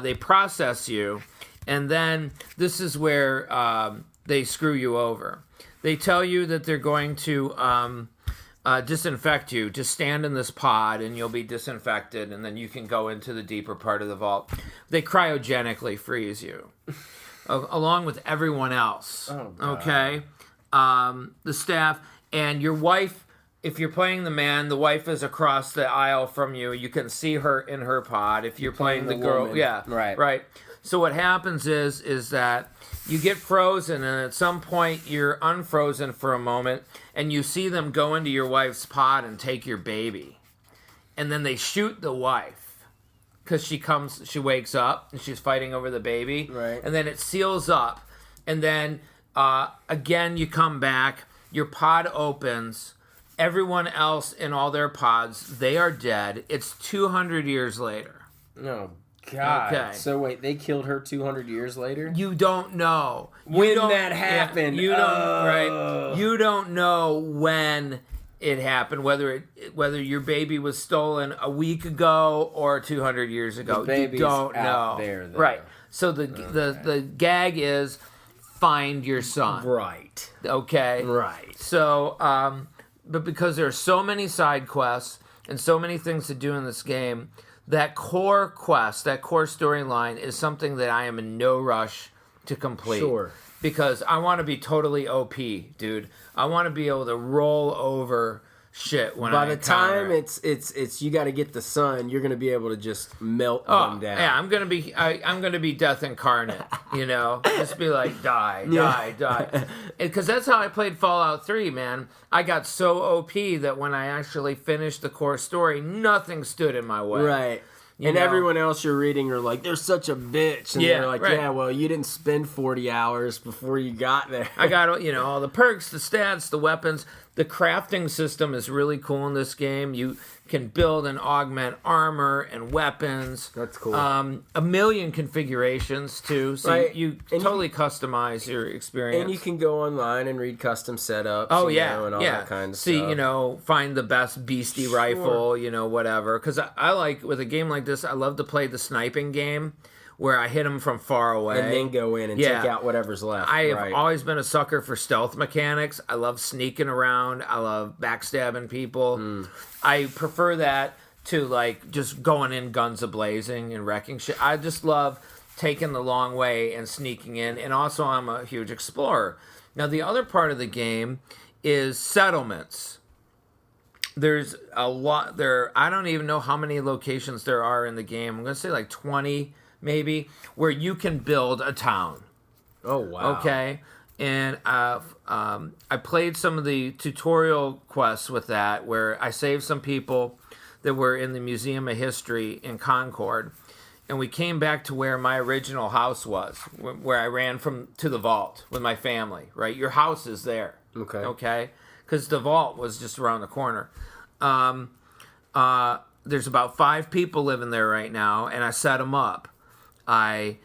they process you, and then this is where they screw you over. They tell you that they're going to disinfect you. Just stand in this pod and you'll be disinfected, and then you can go into the deeper part of the vault. They cryogenically freeze you, along with everyone else. Oh, God. Okay? The staff and your wife. If you're playing the man, the wife is across the aisle from you. You can see her in her pod. If you're playing the girl, woman. yeah, right. So what happens is that you get frozen, and at some point you're unfrozen for a moment, and you see them go into your wife's pod and take your baby, and then they shoot the wife because she wakes up and she's fighting over the baby, right? And then it seals up, and then again you come back, your pod opens. Everyone else in all their pods, they are dead. It's 200 years later. Oh, God. Okay. So, wait, they killed her 200 years later? You don't know. When that happened. You don't, right? You don't know when it happened, whether your baby was stolen a week ago or 200 years ago. The baby's you don't out know. there, though. Right. So the gag is find your son. Right. Okay? Right. So, but because there are so many side quests and so many things to do in this game, that core quest, that core storyline is something that I am in no rush to complete. Sure. Because I want to be totally OP, dude. I want to be able to roll over shit when By I the encounter time it's you got to get the sun, you're going to be able to just melt them down. Yeah, I'm gonna be death incarnate, you know, just be like die, because that's how I played Fallout 3, man. I got so OP that when I actually finished the core story, nothing stood in my way. Right. And everyone else you're reading are like, they're such a bitch. And they're like, yeah, well, you didn't spend 40 hours before you got there. I got, all the perks, the stats, the weapons. The crafting system is really cool in this game. You can build and augment armor and weapons. That's cool. A million configurations, too. So you totally customize your experience. And you can go online and read custom setups. Oh, and all that kind of stuff. Find the best beastie rifle, whatever. Because I like, with a game like this, I love to play the sniping game where I hit them from far away. And then go in and take out whatever's left. I have always been a sucker for stealth mechanics. I love sneaking around. I love backstabbing people. I prefer that to, just going in guns a-blazing and wrecking shit. I just love taking the long way and sneaking in. And also, I'm a huge explorer. Now, the other part of the game is settlements. There's a lot there. I don't even know how many locations there are in the game. I'm going to say 20 maybe, where you can build a town. Oh, wow. Okay. And I played some of the tutorial quests with that, where I saved some people that were in the Museum of History in Concord. And we came back to where my original house was, where I ran to the vault with my family, right? Your house is there. Okay. Okay? Because the vault was just around the corner. There's about 5 people living there right now, and I set them up. I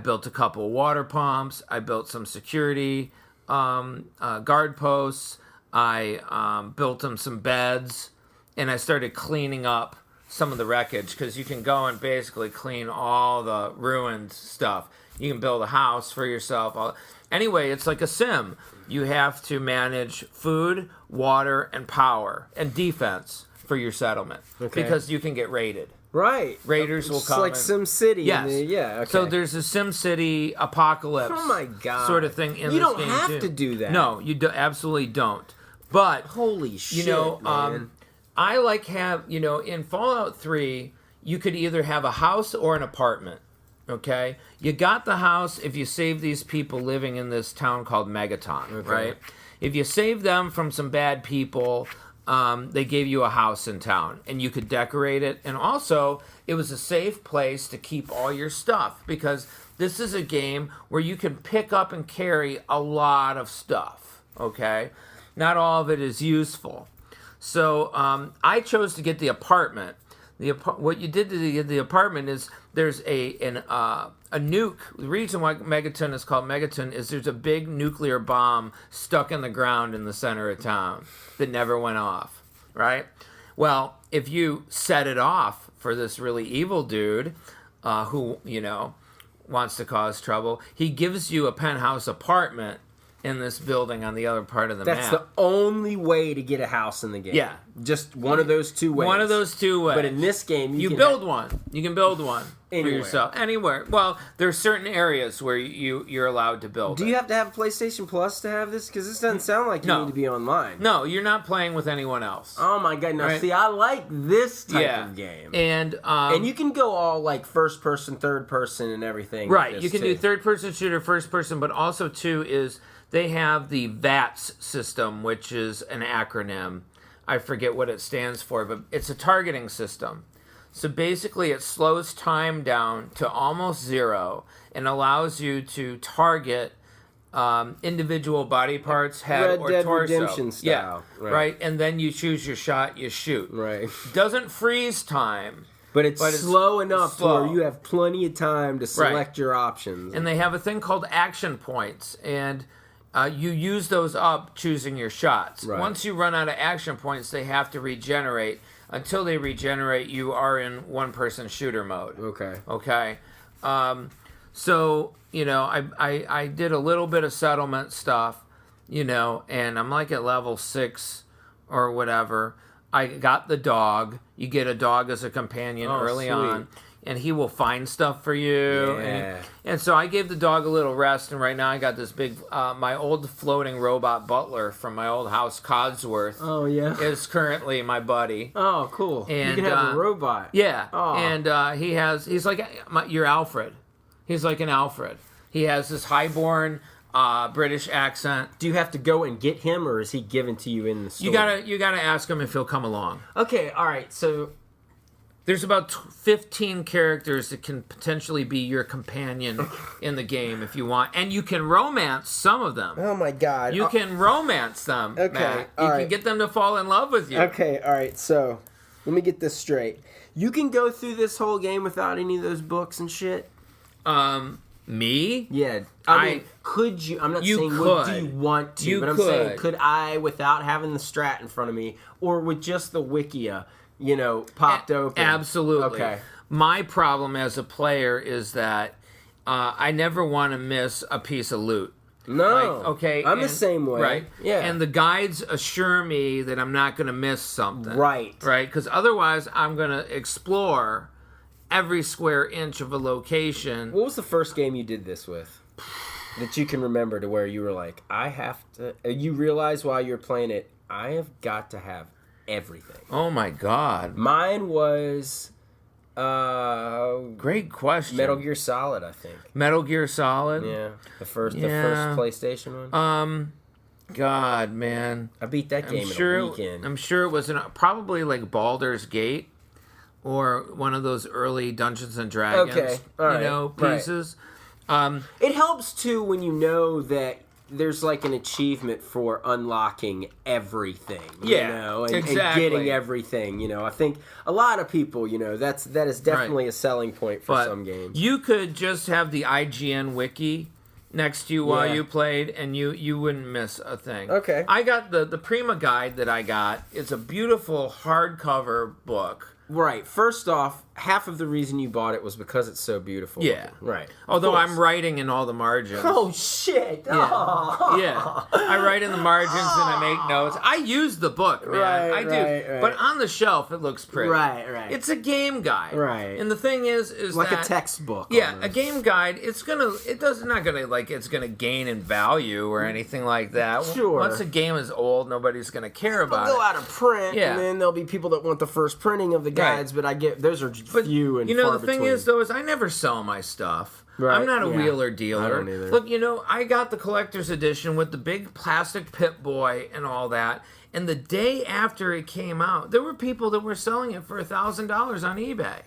built a couple water pumps. I built some security guard posts. I built them some beds, and I started cleaning up some of the wreckage, because you can go and basically clean all the ruined stuff. You can build a house for yourself. Anyway, it's like a sim. You have to manage food, water, and power, and defense for your settlement, because you can get raided. Right. Raiders will It's come. like Sim City. Yes. Yeah. Okay. So there's a SimCity apocalypse. Oh my God. Sort of thing in You this don't game have too. to do that. No, you absolutely don't. But Holy shit, man. I like in Fallout 3, you could either have a house or an apartment. Okay, you got the house if you save these people living in this town called Megaton, right? If you save them from some bad people, they gave you a house in town, and you could decorate it. And also, it was a safe place to keep all your stuff, because this is a game where you can pick up and carry a lot of stuff, okay? Not all of it is useful. So I chose to get the apartment. What you did to get the apartment is there's a nuke. The reason why Megaton is called Megaton is there's a big nuclear bomb stuck in the ground in the center of town that never went off, right? Well, if you set it off for this really evil dude who, wants to cause trouble, he gives you a penthouse apartment in this building on the other part of the map. That's the only way to get a house in the game. Yeah. Just one of those two ways. One of those two ways. But in this game, you can build one. You can build one Anywhere. for yourself. Anywhere. Well, there's certain areas where you're allowed to build Do it. you have to have PlayStation Plus to have this? Because this doesn't sound like you need to be online. No, you're not playing with anyone else. Oh my God. Now, Right? see, I like this type of game. And you can go all like first person, third person, and everything. right, with you this, can too. do third person shooter, first person, but also too is they have the VATS system, which is an acronym. I forget what it stands for, but it's a targeting system. So basically it slows time down to almost zero and allows you to target individual body parts, head Red or Dead torso. Redemption style. Yeah, right. And then you choose your shot, you shoot. Right. Doesn't freeze time. But it's slow enough slow. to where you have plenty of time to select your options. And they have a thing called action points, and you use those up choosing your shots. Right. Once you run out of action points, they have to regenerate. Until they regenerate, you are in one-person shooter mode. Okay. So, I did a little bit of settlement stuff, and I'm like at level 6 or whatever. I got the dog. You get a dog as a companion early on. And he will find stuff for you. Yeah. And so I gave the dog a little rest, and right now I got this big, my old floating robot butler from my old house, Codsworth. Oh, yeah? Is currently my buddy. Oh, cool. And, you can have a robot. Yeah. Oh. And he's like your Alfred. He's like an Alfred. He has this highborn British accent. Do you have to go and get him, or is he given to you in the store? You gotta ask him if he'll come along. Okay, all right, so... There's about 15 characters that can potentially be your companion in the game if you want. And you can romance some of them. Oh, my God. You can romance them, Okay, Matt. You all can right. get them to fall in love with you. Okay, all right, so let me get this straight. You can go through this whole game without any of those books and shit? Me? Yeah. I mean, could you? I'm not You saying could. do you want to, You but I'm could. saying could I, without having the strat in front of me, or with just the Wikia, popped open? Absolutely. Okay. My problem as a player is that I never want to miss a piece of loot. No. I'm the same way. Right. Yeah. And the guides assure me that I'm not going to miss something. Right. Right. Because otherwise I'm going to explore every square inch of a location. What was the first game you did this with? That you can remember to where you were like, I have to... You realize while you're playing it, I have got to have everything. Oh my God. Mine was... Great question. Metal Gear Solid, I think. Metal Gear Solid? Yeah. The first PlayStation one. God, man. I beat that game in a weekend. I'm sure it was probably like Baldur's Gate or one of those early Dungeons and Dragons, all right, pieces. It helps too when you know that there's like an achievement for unlocking everything, and getting everything. I think a lot of people, that is definitely a selling point for some games. You could just have the IGN wiki next to you while you played, and you wouldn't miss a thing. Okay. I got the Prima guide that I got. It's a beautiful hardcover book. Right. First off, half of the reason you bought it was because it's so beautiful. Yeah. Right. Although I'm writing in all the margins. Oh, shit. Yeah. Yeah. I write in the margins and I make notes. I use the book, man. I do. Right. But on the shelf, it looks pretty. Right. It's a game guide. Right. And the thing is like that, a textbook. Yeah, almost. a game guide. It's not gonna gain in value or anything like that. Sure. Once a game is old, nobody's gonna care about It'll it. go out of print, Yeah. and then there'll be people that want the first printing of the guides. But I get those are few and far the thing between. is, though, is I never sell my stuff. Right, I'm not a yeah. wheeler dealer. I don't either. Look, I got the collector's edition with the big plastic Pip-Boy and all that. And the day after it came out, there were people that were selling it for $1,000 on eBay.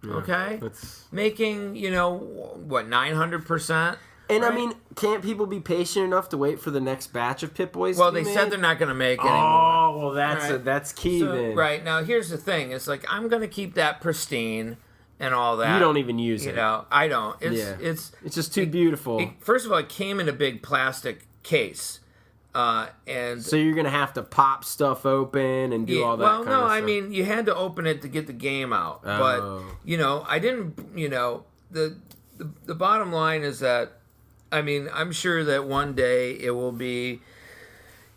Yeah, okay? that's... Making, 900%. And right? I mean, can't people be patient enough to wait for the next batch of Pip-Boys? Well, to be they said made? they're not going to make anymore. Oh, well, that's Right. that's key So, then. right. Now, here's the thing. It's like, I'm going to keep that pristine and all that. You don't even use it. I don't. It's just too beautiful. First of all, it came in a big plastic case. And so you're going to have to pop stuff open and do all that kind of stuff. I mean, you had to open it to get the game out. Oh. But, I didn't, the bottom line is that, I mean, I'm sure that one day it will be,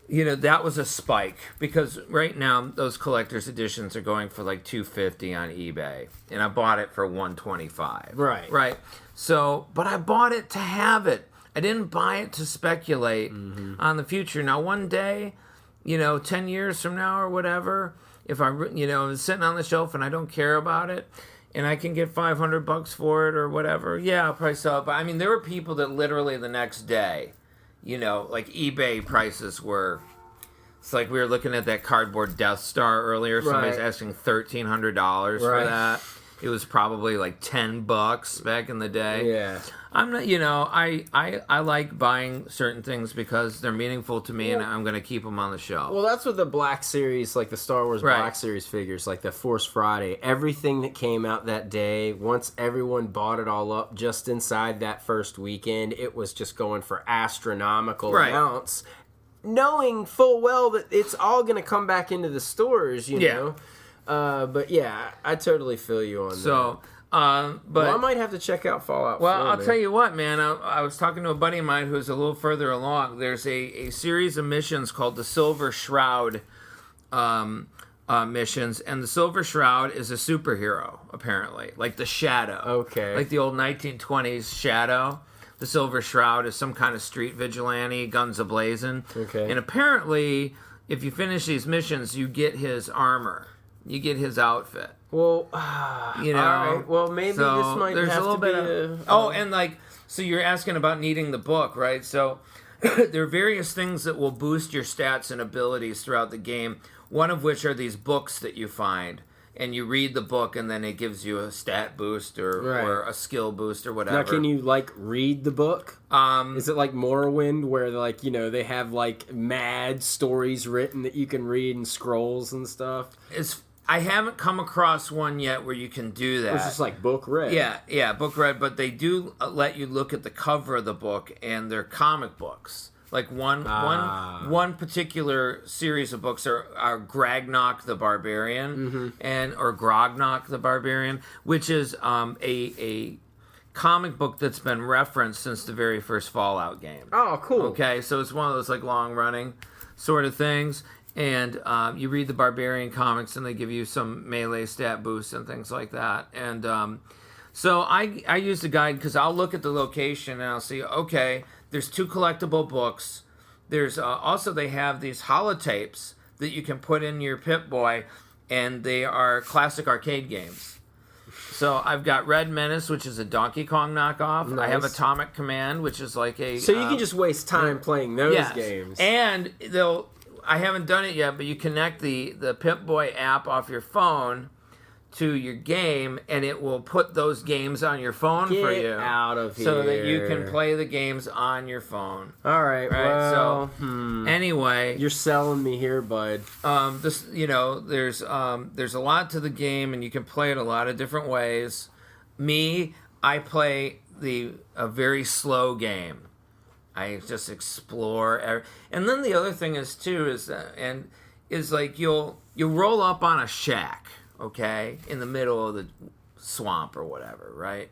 that was a spike, because right now those collector's editions are going for like $250 on eBay, and I bought it for $125. Right. So, but I bought it to have it. I didn't buy it to speculate on the future. Now, one day, 10 years from now or whatever, if I'm sitting on the shelf and I don't care about it, and I can get $500 for it or whatever, yeah, I'll probably sell it. But I mean, there were people that literally the next day, like eBay prices were. It's like we were looking at that cardboard Death Star earlier. Somebody's asking $1,300 for that. It was probably like $10 back in the day. Yeah. I'm not, I like buying certain things because they're meaningful to me, and I'm going to keep them on the shelf. Well, that's what the Black Series, like the Star Wars Black Series figures, like the Force Friday, everything that came out that day, once everyone bought it all up just inside that first weekend, it was just going for astronomical amounts, knowing full well that it's all going to come back into the stores, you know. But yeah, I totally feel you on that. So, but I might have to check out Fallout 4. Well, I'll tell you what, man. I was talking to a buddy of mine who's a little further along. There's a series of missions called the Silver Shroud missions, and the Silver Shroud is a superhero, apparently, like the Shadow. Okay. Like the old 1920s Shadow. The Silver Shroud is some kind of street vigilante, guns a-blazing. Okay. And apparently, if you finish these missions, you get his armor. You get his outfit. Well, All right. Well, maybe so this might there's have a little to bit be and so you're asking about needing the book, right? So there are various things that will boost your stats and abilities throughout the game, one of which are these books that you find. And you read the book, and then it gives you a stat boost or a skill boost or whatever. Now, can you, read the book? Is it like Morrowind, where, they have, mad stories written that you can read and scrolls and stuff? I haven't come across one yet where you can do that. It's just like book read. Yeah, book read, but they do let you look at the cover of the book, and they're comic books. Like one particular series of books are Gragnok the Barbarian or Grognok the Barbarian, which is a comic book that's been referenced since the very first Fallout game. Oh, cool. Okay, so it's one of those long running sort of things, and you read the Barbarian comics, and they give you some melee stat boosts and things like that, and so I use the guide because I'll look at the location and I'll see, okay, there's 2 collectible books. There's also, they have these holotapes that you can put in your Pip-Boy, and they are classic arcade games. So I've got Red Menace, which is a Donkey Kong knockoff. Nice. I have Atomic Command, which is like a... So you can just waste time playing those games. And I haven't done it yet, but you connect the Pip-Boy app off your phone to your game, and it will put those games on your phone for you. Get out of here. So that you can play the games on your phone. All right, well... Anyway... You're selling me here, bud. There's a lot to the game, and you can play it a lot of different ways. I play a very slow game. I just explore... And then the other thing is, too, is you'll roll up on a shack, okay, in the middle of the swamp or whatever, right?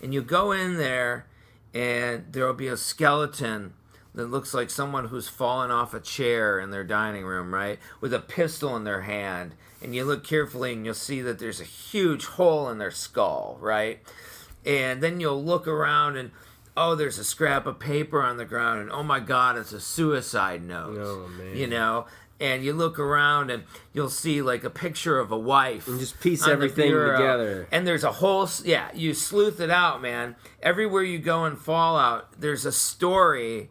And you go in there, and there will be a skeleton that looks like someone who's fallen off a chair in their dining room, right? With a pistol in their hand. And you look carefully and you'll see that there's a huge hole in their skull, right? And then you'll look around and, oh, there's a scrap of paper on the ground. And, oh, my God, it's a suicide note. Oh, man. You know? And you look around and you'll see like a picture of a wife. And just piece everything together. And there's a whole, you sleuth it out, man. Everywhere you go in Fallout, there's a story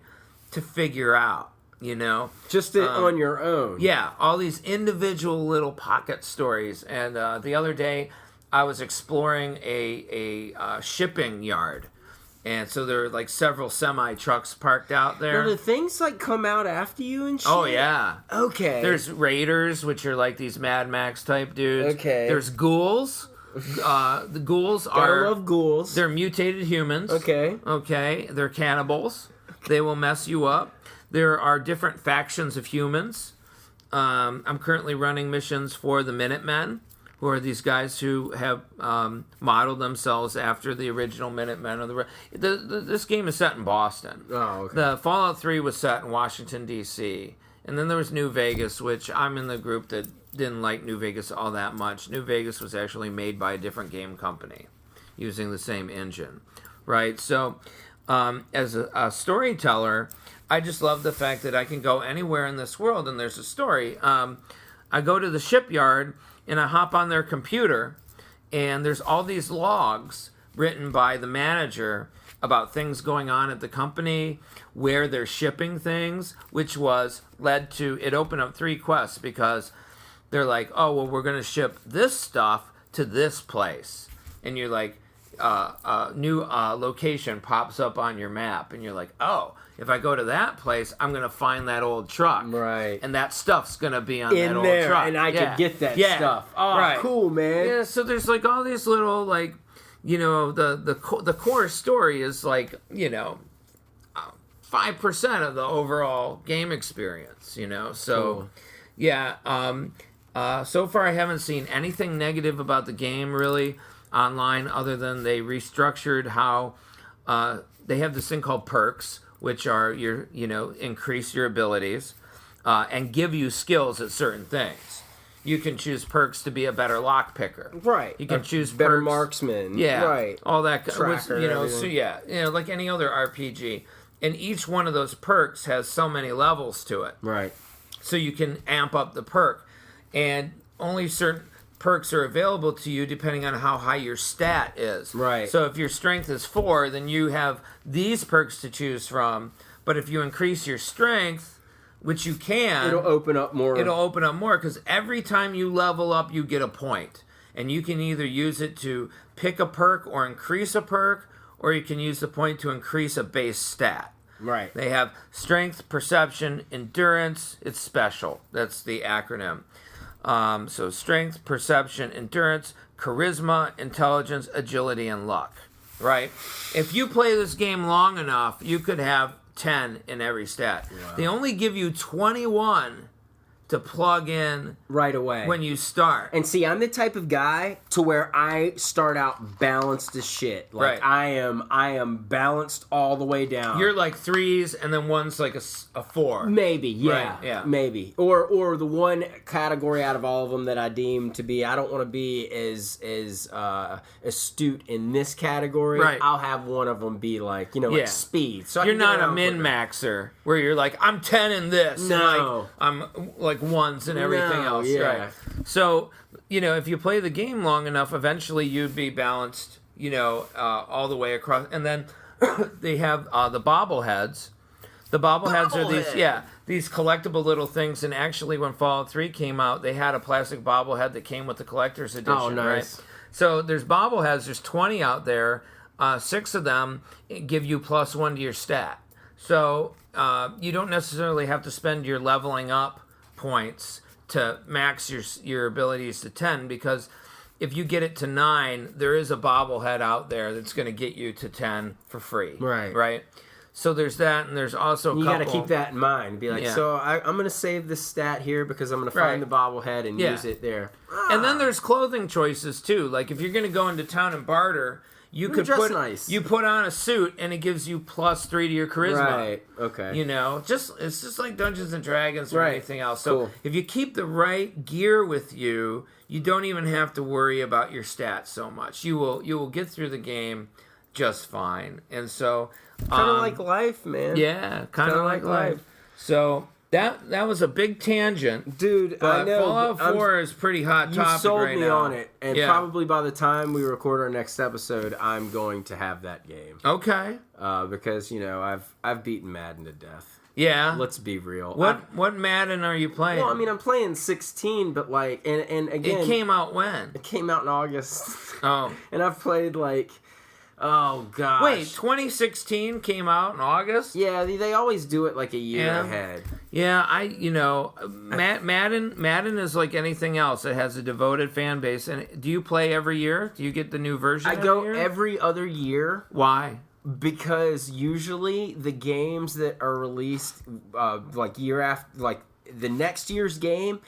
to figure out, you know? Just on your own. Yeah, all these individual little pocket stories. And the other day, I was exploring a shipping yard. And so there are like several semi trucks parked out there. Now, do things like come out after you and shit? Oh, yeah. Okay. There's raiders, which are like these Mad Max type dudes. Okay. There's ghouls. The ghouls Gotta love ghouls. They're mutated humans. Okay. Okay. They're cannibals. They will mess you up. There are different factions of humans. I'm currently running missions for the Minutemen, who are these guys who have modeled themselves after the original Minutemen. This game is set in Boston. Oh, okay. The Fallout 3 was set in Washington, D.C. And then there was New Vegas, which I'm in the group that didn't like New Vegas all that much. New Vegas was actually made by a different game company using the same engine, right? So as a storyteller, I just love the fact that I can go anywhere in this world and there's a story. I go to the shipyard and I hop on their computer, and there's all these logs written by the manager about things going on at the company, where they're shipping things, which led to, it opened up 3 quests because they're like, oh, well, we're going to ship this stuff to this place. And you're like, a new location pops up on your map, and you're like, oh, if I go to that place, I'm going to find that old truck. Right. And that stuff's going to be on that old there, truck. and I could get that stuff. Oh, right. Cool, man. Yeah, so there's like all these little, like, you know, the core story is like, you know, 5% of the overall game experience, you know? So, cool. Yeah, so far I haven't seen anything negative about the game, really, online, other than they restructured how they have this thing called perks, which are increase your abilities and give you skills at certain things. You can choose perks to be a better lock picker. Right. You can choose better perks, marksman. Yeah. Right. All that. Tracker, So like any other RPG, and each one of those perks has so many levels to it. Right. So you can amp up the perk, and only certain perks are available to you depending on how high your stat is. Right. So if your strength is 4, then you have these perks to choose from. But if you increase your strength, which you can, it'll open up more. It'll open up more because every time you level up, you get a point. And you can either use it to pick a perk or increase a perk, or you can use the point to increase a base stat. Right. They have strength, perception, endurance. It's special. That's the acronym. So strength, perception, endurance, charisma, intelligence, agility, and luck. Right? If you play this game long enough, you could have 10 in every stat. Wow. They only give you 21 to plug in right away when you start. And see, I'm the type of guy to where I start out balanced as shit. Like right. I am balanced all the way down. You're like 3s, and then one's like a 4. Maybe, yeah, right, yeah, maybe. Or the one category out of all of them that I deem to be, I don't want to be as astute in this category. Right. I'll have one of them be like, like speed. So you're not a min-maxer where you're like, I'm 10 in this. No, and I'm like 1s and everything else. Yeah. Right. So, if you play the game long enough, eventually you'd be balanced, all the way across. And then they have the bobbleheads. The bobbleheads are these collectible little things. And actually, when Fallout 3 came out, they had a plastic bobblehead that came with the collector's edition. Oh, nice. Right? So there's bobbleheads. There's 20 out there. 6 of them give you +1 to your stat. So you don't necessarily have to spend your leveling up points to max your abilities to 10, because if you get it to 9, there is a bobblehead out there that's going to get you to 10 for free. Right. Right. So there's that, and there's also you got to keep that in mind. Be like, so I'm going to save this stat here because I'm going to find the bobblehead and use it there. And then there's clothing choices too. Like if you're going to go into town and barter, you could put on a suit and it gives you +3 to your charisma. Right. Okay. You know, it's just like Dungeons and Dragons or anything else. So if you keep the right gear with you, you don't even have to worry about your stats so much. You will get through the game just fine. And so kind of like life, man. Yeah, kind of like life. So that was a big tangent, dude. But I know Fallout 4 is pretty hot topic right now. You sold me on it, and probably by the time we record our next episode, I'm going to have that game. Okay. Because I've beaten Madden to death. Yeah. Let's be real. What Madden are you playing? Well, I mean, I'm playing 16, but like, and again, it came out when? It came out in August. Oh. And I've played like. Oh, gosh. Wait, 2016 came out in August? Yeah, they always do it like a year ahead. Yeah, Madden is like anything else. It has a devoted fan base. And do you play every year? Do you get the new version I go every other year. Why? Because usually the games that are released like year after, like the next year's game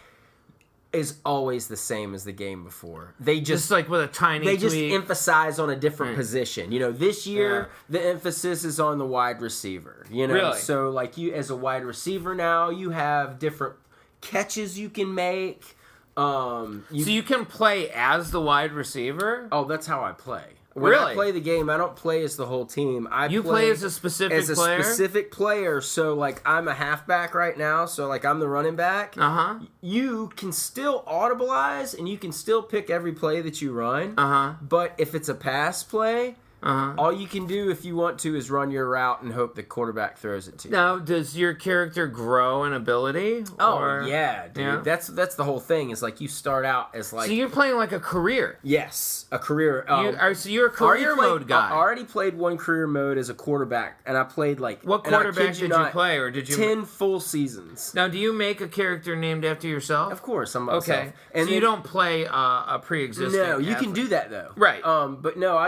is always the same as the game before. They just like with a tiny They tweak. just emphasize on a different position. This year the emphasis is on the wide receiver. Really? So like you as a wide receiver now, you have different catches you can make. So you can play as the wide receiver? Oh, that's how I play. When I play the game, I don't play as the whole team. You play as a specific player? As a specific player. So, like, I'm a halfback right now. So, like, I'm the running back. Uh-huh. You can still audibilize, and you can still pick every play that you run. Uh-huh. But if it's a pass play, all you can do if you want to is run your route and hope the quarterback throws it to you. Now, does your character grow in ability? Oh, yeah, dude. Yeah. That's the whole thing. Is like you start out as like... So you're playing like a career? Yes, a career. So you're a career mode guy? I already played one career mode as a quarterback, and I played like... What quarterback did you play? Or did you 10 full seasons. Now, do you make a character named after yourself? Of course, I'm myself. Okay, and so you don't play a pre-existing No, you athlete. can do that, though. Right. But no,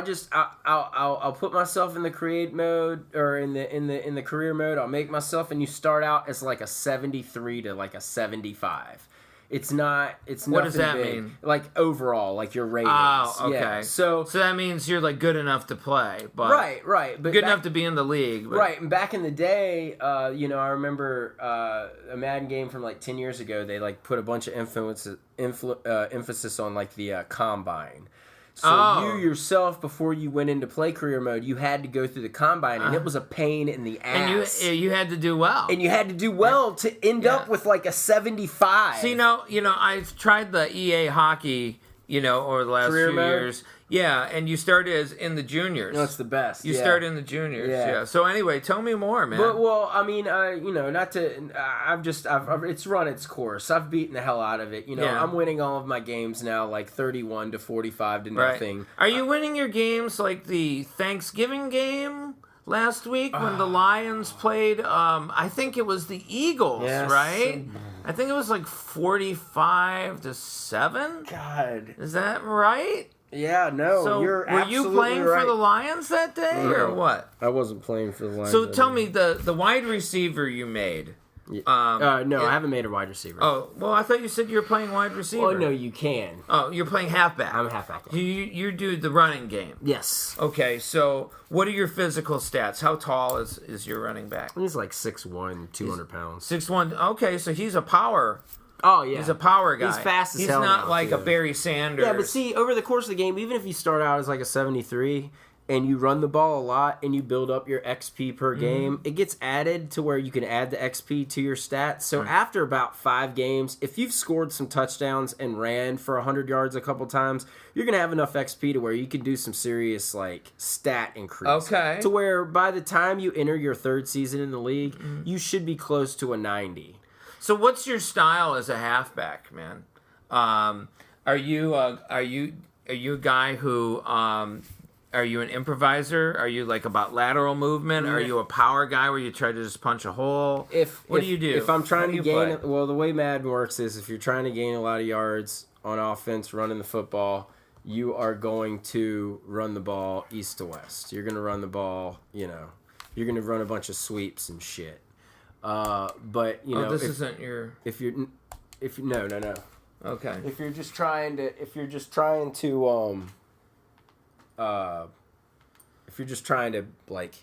I'll put myself in the create mode or in the career mode. I'll make myself, and you start out as like a 73 to like a 75. It's not. It's what nothing does that big. mean? Like overall, like your ratings. Oh, okay. Yeah. So that means you're like good enough to play, but right. But good enough to be in the league. But... Right. And back in the day, I remember a Madden game from like 10 years ago. They like put a bunch of emphasis on like the combine. So you yourself, before you went into play career mode, you had to go through the combine, and it was a pain in the ass. And you had to do well. And you had to do well to end up with like a 75. See, I've tried the EA hockey, over the last career few mode? years. Yeah, and you started as in the juniors. No, it's the best. You start in the juniors. Yeah. So anyway, tell me more, man. But I mean, not to. It's run its course. I've beaten the hell out of it. I'm winning all of my games now, like 31 to 45 to nothing. Right. Are you winning your games like the Thanksgiving game last week when the Lions played? I think it was the Eagles, right? I think it was like 45-7. God, is that right? Yeah, no, so you're absolutely were you playing right. for the Lions that day, or what? I wasn't playing for the Lions. So tell me, the wide receiver you made. No, I haven't made a wide receiver. Oh, well, I thought you said you were playing wide receiver. Oh, no, you can. Oh, you're playing halfback. I'm a halfback. You do the running game. Yes. Okay, so what are your physical stats? How tall is your running back? He's like 6'1", 200 pounds. 6'1". Okay, so he's a power. Oh, yeah. He's a power guy. He's fast as He's hell. He's not now, like too. a Barry Sanders. Yeah, but see, over the course of the game, even if you start out as like a 73 and you run the ball a lot and you build up your XP per game, it gets added to where you can add the XP to your stats. So after about 5 games, if you've scored some touchdowns and ran for 100 yards a couple times, you're going to have enough XP to where you can do some serious like stat increase. Okay. To where by the time you enter your 3rd season in the league, you should be close to a 90. So what's your style as a halfback, man? Are you a guy who are you an improviser? Are you like about lateral movement? Are you a power guy where you try to just punch a hole? What do you do? If I'm trying to gain, the way Madden works is if you're trying to gain a lot of yards on offense, running the football, you are going to run the ball east to west. You're going to run the ball, you're going to run a bunch of sweeps and shit. But you know, this isn't your. If you no. Okay. If you're just trying to like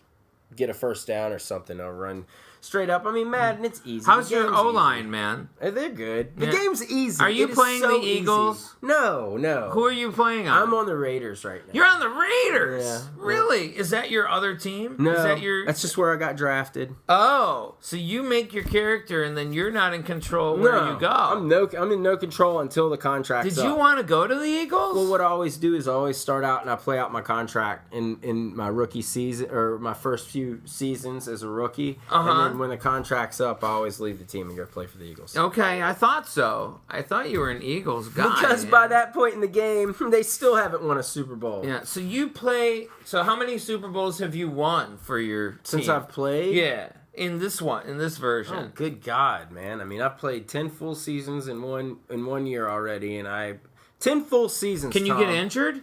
get a first down or something, I'll run straight up. I mean, Madden, it's easy. How's your O-line, man? They're good. The game's easy. Are you playing the Eagles? Easy. No. Who are you playing on? I'm on the Raiders right now. You're on the Raiders? Yeah. Really? Is that your other team? No. Is that your... That's just where I got drafted. Oh, so you make your character and then you're not in control where you go. I'm in no control until the contract's Did you want to go to the Eagles? Well, what I always do is I always start out and I play out my contract in my rookie season or my first few seasons as a rookie. And then when the contract's up, I always leave the team and go play for the Eagles. Okay, I thought so. I thought you were an Eagles guy. Because by that point in the game, they still haven't won a Super Bowl. Yeah, so you play... So how many Super Bowls have you won for your team? Since I've played? Yeah, in this version. Oh, good God, man. I mean, I've played 10 full seasons in one year already, and 10 full seasons, Can you Tom. get injured?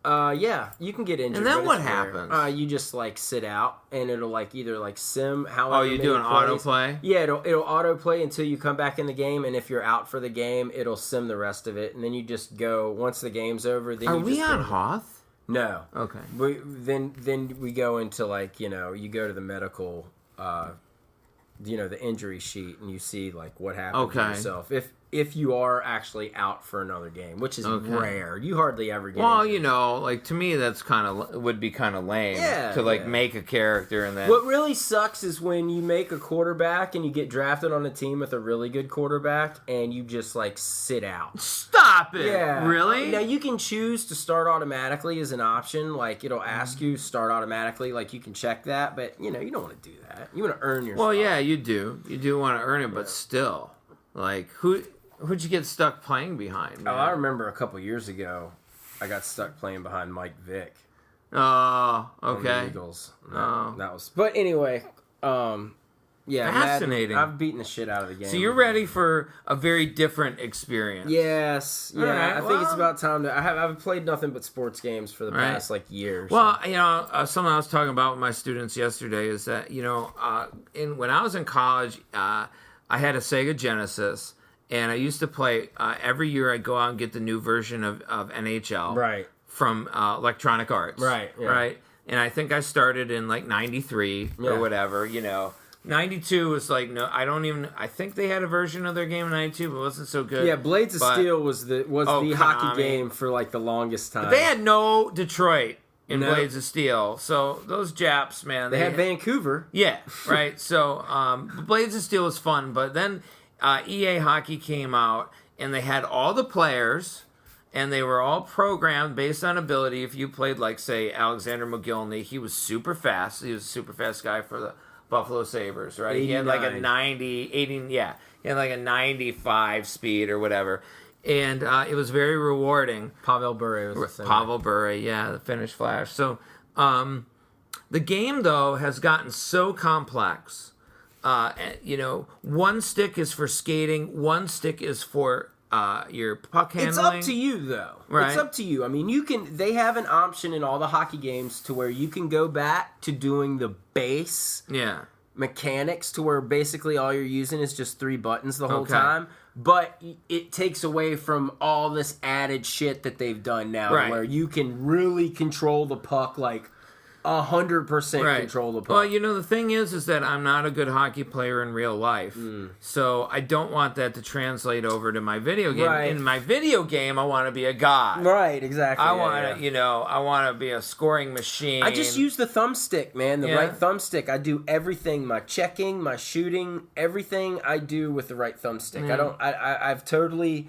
Yeah, you can get injured. And then but what it's rare. happens? You just like sit out, and it'll like either like sim. Oh, you do an autoplay? Yeah, it'll autoplay until you come back in the game, and if you're out for the game, it'll sim the rest of it, and then you just go once the game's over. Then Are you we just on go. Hoth? No. Okay. Then we go into like you go to the medical, the injury sheet, and you see like what happened to yourself if you are actually out for another game, which is rare. You hardly ever get. Well, injured. like to me, that's would be kind of lame. Yeah, to like make a character and then. What really sucks is when you make a quarterback and you get drafted on a team with a really good quarterback and you just like sit out. Stop it! Yeah, Really? Now you can choose to start automatically as an option. Like it'll ask you start automatically. Like you can check that, but you don't want to do that. You want to earn your. Well, spot. yeah, you do. You do want to earn it, but still, like who'd you get stuck playing behind? Man? Oh, I remember a couple years ago, I got stuck playing behind Mike Vick. Oh, okay. On the Eagles. That was. But anyway, yeah, fascinating. I've beaten the shit out of the game. So you're ready for a very different experience. Yes. Yeah. Right, I think it's about time to. I've played nothing but sports games for the past like years. Well, something I was talking about with my students yesterday is that when I was in college, I had a Sega Genesis. And I used to play, every year I'd go out and get the new version of NHL. Right. From Electronic Arts. Right. Yeah. Right. And I think I started in like 93 or whatever, 92 was like, I think they had a version of their game in 92, but it wasn't so good. Yeah, Blades of Steel was the hockey game for like the longest time. But they had no Detroit in Blades of Steel. So those Japs, man. They had Vancouver. Yeah, right. So Blades of Steel was fun, but then... EA Hockey came out, and they had all the players, and they were all programmed based on ability. If you played, like, say, Alexander McGillney, he was super fast. He was a super fast guy for the Buffalo Sabres, right? 89. He had like a 80, he had like a 95 speed or whatever. And it was very rewarding. Pavel Bure was the same. Pavel Bure, yeah, the Finnish Flash. So the game, though, has gotten so complex. One stick is for skating, one stick is for your puck handling. It's up to you, though. Right? It's up to you. I mean, they have an option in all the hockey games to where you can go back to doing the base mechanics to where basically all you're using is just 3 buttons the whole time. But it takes away from all this added shit that they've done now where you can really control the puck like 100% control the puck. Well, the thing is that I'm not a good hockey player in real life, so I don't want that to translate over to my video game. Right. In my video game, I want to be a god. Right, exactly. I want to, I want to be a scoring machine. I just use the thumbstick, man. The right thumbstick. I do everything, my checking, my shooting, everything I do with the right thumbstick. I've totally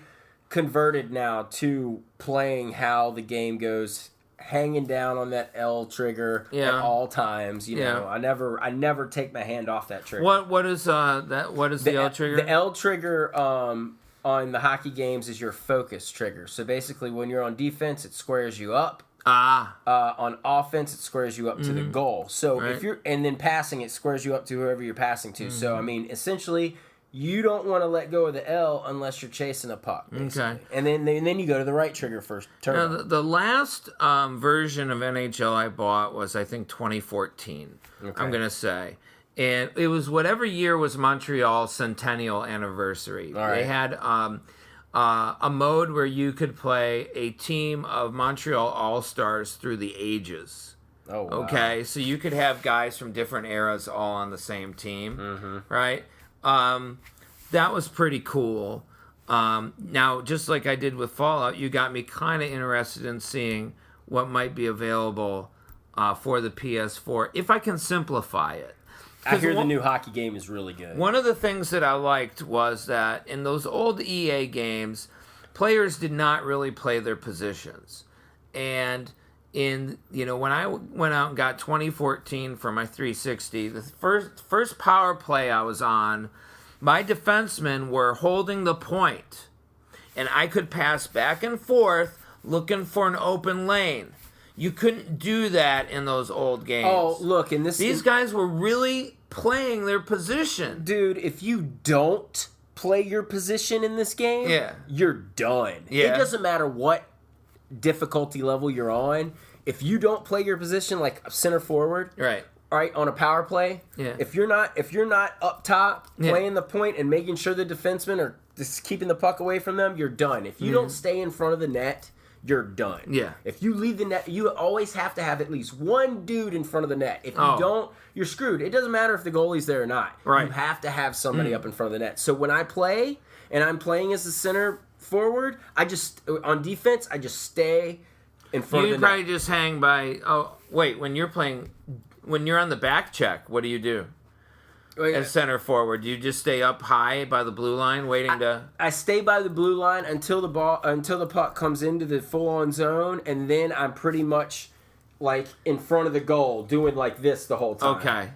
converted now to playing how the game goes. Hanging down on that L trigger at all times, I never take my hand off that trigger. What is that? What is the L trigger? The L trigger on the hockey games is your focus trigger. So basically, when you're on defense, it squares you up. On offense, it squares you up to the goal. So if you're and then passing, it squares you up to whoever you're passing to. So I mean, essentially, you don't want to let go of the L unless you're chasing a puck. Basically. Okay. And then you go to the right trigger first. Now, the last version of NHL I bought was, I think, 2014, I'm going to say. And it was whatever year was Montreal's centennial anniversary. All right. They had a mode where you could play a team of Montreal All-Stars through the ages. Oh, wow. Okay, so you could have guys from different eras all on the same team, right? That was pretty cool. Now, just like I did with Fallout, you got me kind of interested in seeing what might be available for the PS4, if I can simplify it. I hear the new hockey game is really good. One of the things that I liked was that in those old EA games, players did not really play their positions. And when I went out and got 2014 for my 360, the first power play I was on, my defensemen were holding the point, and I could pass back and forth looking for an open lane. You couldn't do that in those old games. Oh, look, and these guys were really playing their position. Dude, if you don't play your position in this game, you're done. Yeah. It doesn't matter what difficulty level you're on. If you don't play your position like center forward, right, on a power play, if you're not up top playing the point and making sure the defensemen are just keeping the puck away from them, you're done. If you don't stay in front of the net, you're done. Yeah. If you leave the net, you always have to have at least one dude in front of the net. If you don't, you're screwed. It doesn't matter if the goalie's there or not. Right. You have to have somebody up in front of the net. So when I play, and I'm playing as a center forward, on defense, I just stay in front of the net. You probably just hang by, when you're on the back check, what do you do? As center forward, do you just stay up high by the blue line, waiting to? I stay by the blue line until the puck comes into the full-on zone, and then I'm pretty much like in front of the goal, doing like this the whole time. Okay.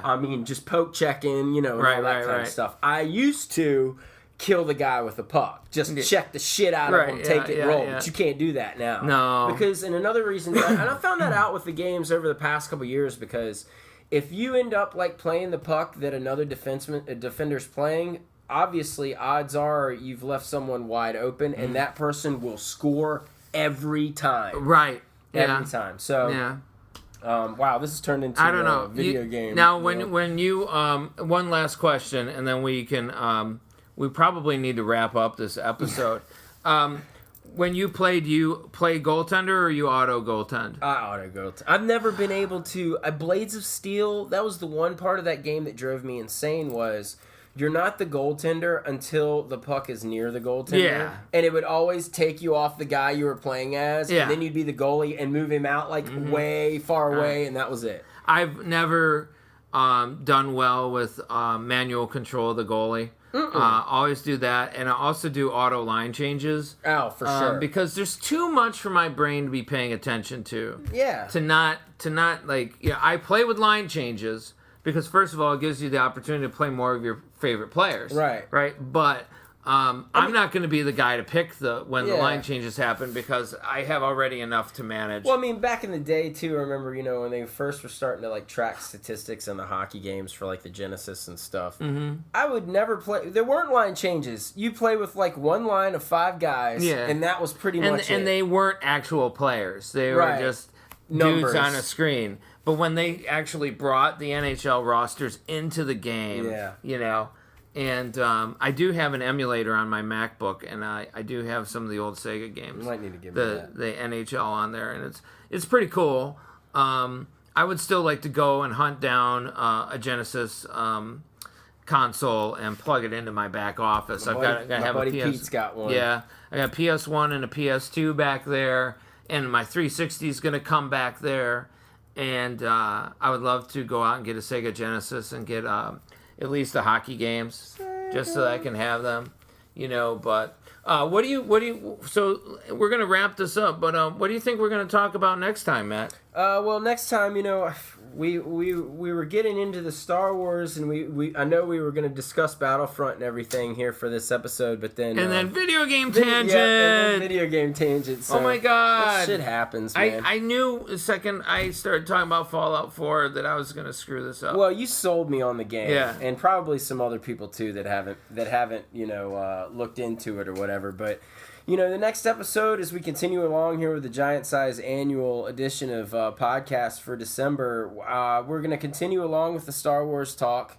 I mean, just poke checking, and all that kind of stuff. I used to kill the guy with the puck, just check the shit out of him, take it, roll. But you can't do that now. No. Because, and another reason, and I found that out with the games over the past couple years, because if you end up like playing the puck that another defender's playing, obviously odds are you've left someone wide open, and that person will score every time. Right. Every time. So, wow, this has turned into a video game. Now, when you one last question, and then we can we probably need to wrap up this episode. When you play, do you play goaltender or you auto goaltend? I auto goaltend. I've never been able to. Blades of Steel, that was the one part of that game that drove me insane, was you're not the goaltender until the puck is near the goaltender. Yeah. And it would always take you off the guy you were playing as, and then you'd be the goalie and move him out like way far away, and that was it. I've never done well with manual control of the goalie. Always do that, and I also do auto line changes. Oh, for sure. Because there's too much for my brain to be paying attention to. Yeah. To not I play with line changes because first of all, it gives you the opportunity to play more of your favorite players. Right. Right. But I'm not going to be the guy to pick when the line changes happen because I have already enough to manage. Well, I mean, back in the day, too, I remember, when they first were starting to, track statistics in the hockey games for, the Genesis and stuff, I would never play. There weren't line changes. You play with, one line of 5 guys, and that was pretty much it. And they weren't actual players. They were just dudes on a screen. But when they actually brought the NHL rosters into the game, and I do have an emulator on my MacBook, and I do have some of the old Sega games. You might need to give me that. The NHL on there, and it's pretty cool. I would still like to go and hunt down a Genesis console and plug it into my back office. My buddy Pete's got one. Yeah, I got a PS1 and a PS2 back there, and my 360 is going to come back there. And I would love to go out and get a Sega Genesis and get at least the hockey games, just so that I can have them, But what do you? So we're gonna wrap this up, but what do you think we're gonna talk about next time, Matt? Well, next time, we were getting into the Star Wars, and I know we were going to discuss Battlefront and everything here for this episode, but then then video game tangent. Yeah, and then video game tangent. So oh my god, that shit happens, man. I knew the second I started talking about Fallout 4 that I was going to screw this up. Well, you sold me on the game, yeah, and probably some other people too that haven't looked into it or whatever, but. The next episode, as we continue along here with the Giant Size annual edition of podcast for December, we're going to continue along with the Star Wars talk.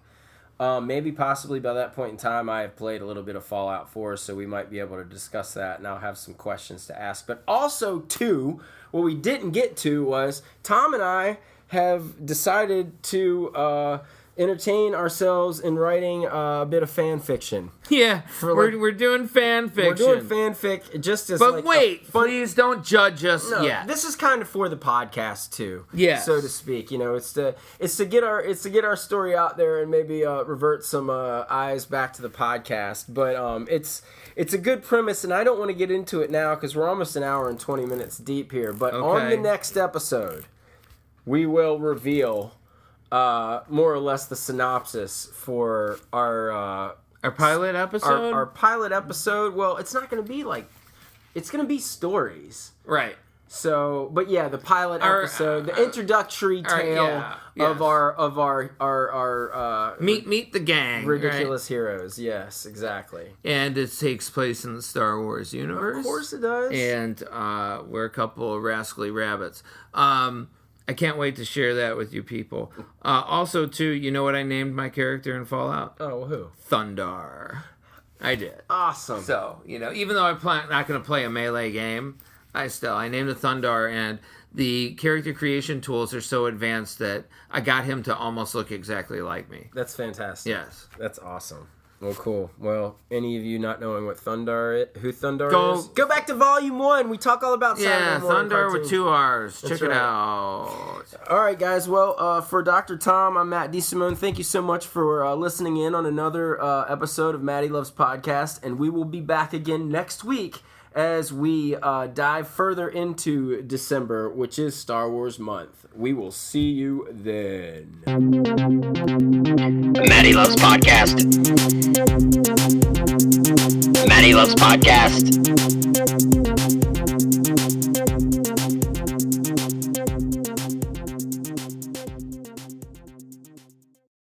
Maybe possibly by that point in time, I have played a little bit of Fallout 4, so we might be able to discuss that, and I'll have some questions to ask. But also, too, what we didn't get to was Tom and I have decided to... entertain ourselves in writing a bit of fan fiction. Yeah, we're doing fan fiction. We're doing fanfic just as. But wait, please don't judge us yet. This is kind of for the podcast too. Yeah, so to speak. It's to get our story out there and maybe revert some eyes back to the podcast. But it's a good premise, and I don't want to get into it now because we're almost an hour and 20 minutes deep here. But on the next episode, we will reveal. More or less the synopsis for our pilot episode? Our pilot episode. Well, it's not going to be it's going to be stories. Right. So, but yeah, the pilot episode, the introductory tale of our meet the gang. Ridiculous heroes. Yes, exactly. And it takes place in the Star Wars universe. Of course it does. And we're a couple of rascally rabbits. I can't wait to share that with you people. Also, too, you know what I named my character in Fallout? Oh, who? Thundar. I did. Awesome. So, even though I'm not going to play a melee game, I named it Thundar, and the character creation tools are so advanced that I got him to almost look exactly like me. That's fantastic. Yes. That's awesome. Well, cool. Well, any of you not knowing who Thundar is, go back to Volume 1. We talk all about Saturday morning Thundar cartoons. with 2 R's. Check it out. All right, guys. Well, for Dr. Tom, I'm Matt DeSimone. Thank you so much for listening in on another episode of Matty Loves Podcast, and we will be back again next week as we dive further into December, which is Star Wars month. We will see you then. Matty Loves Podcast. Matty Loves Podcast.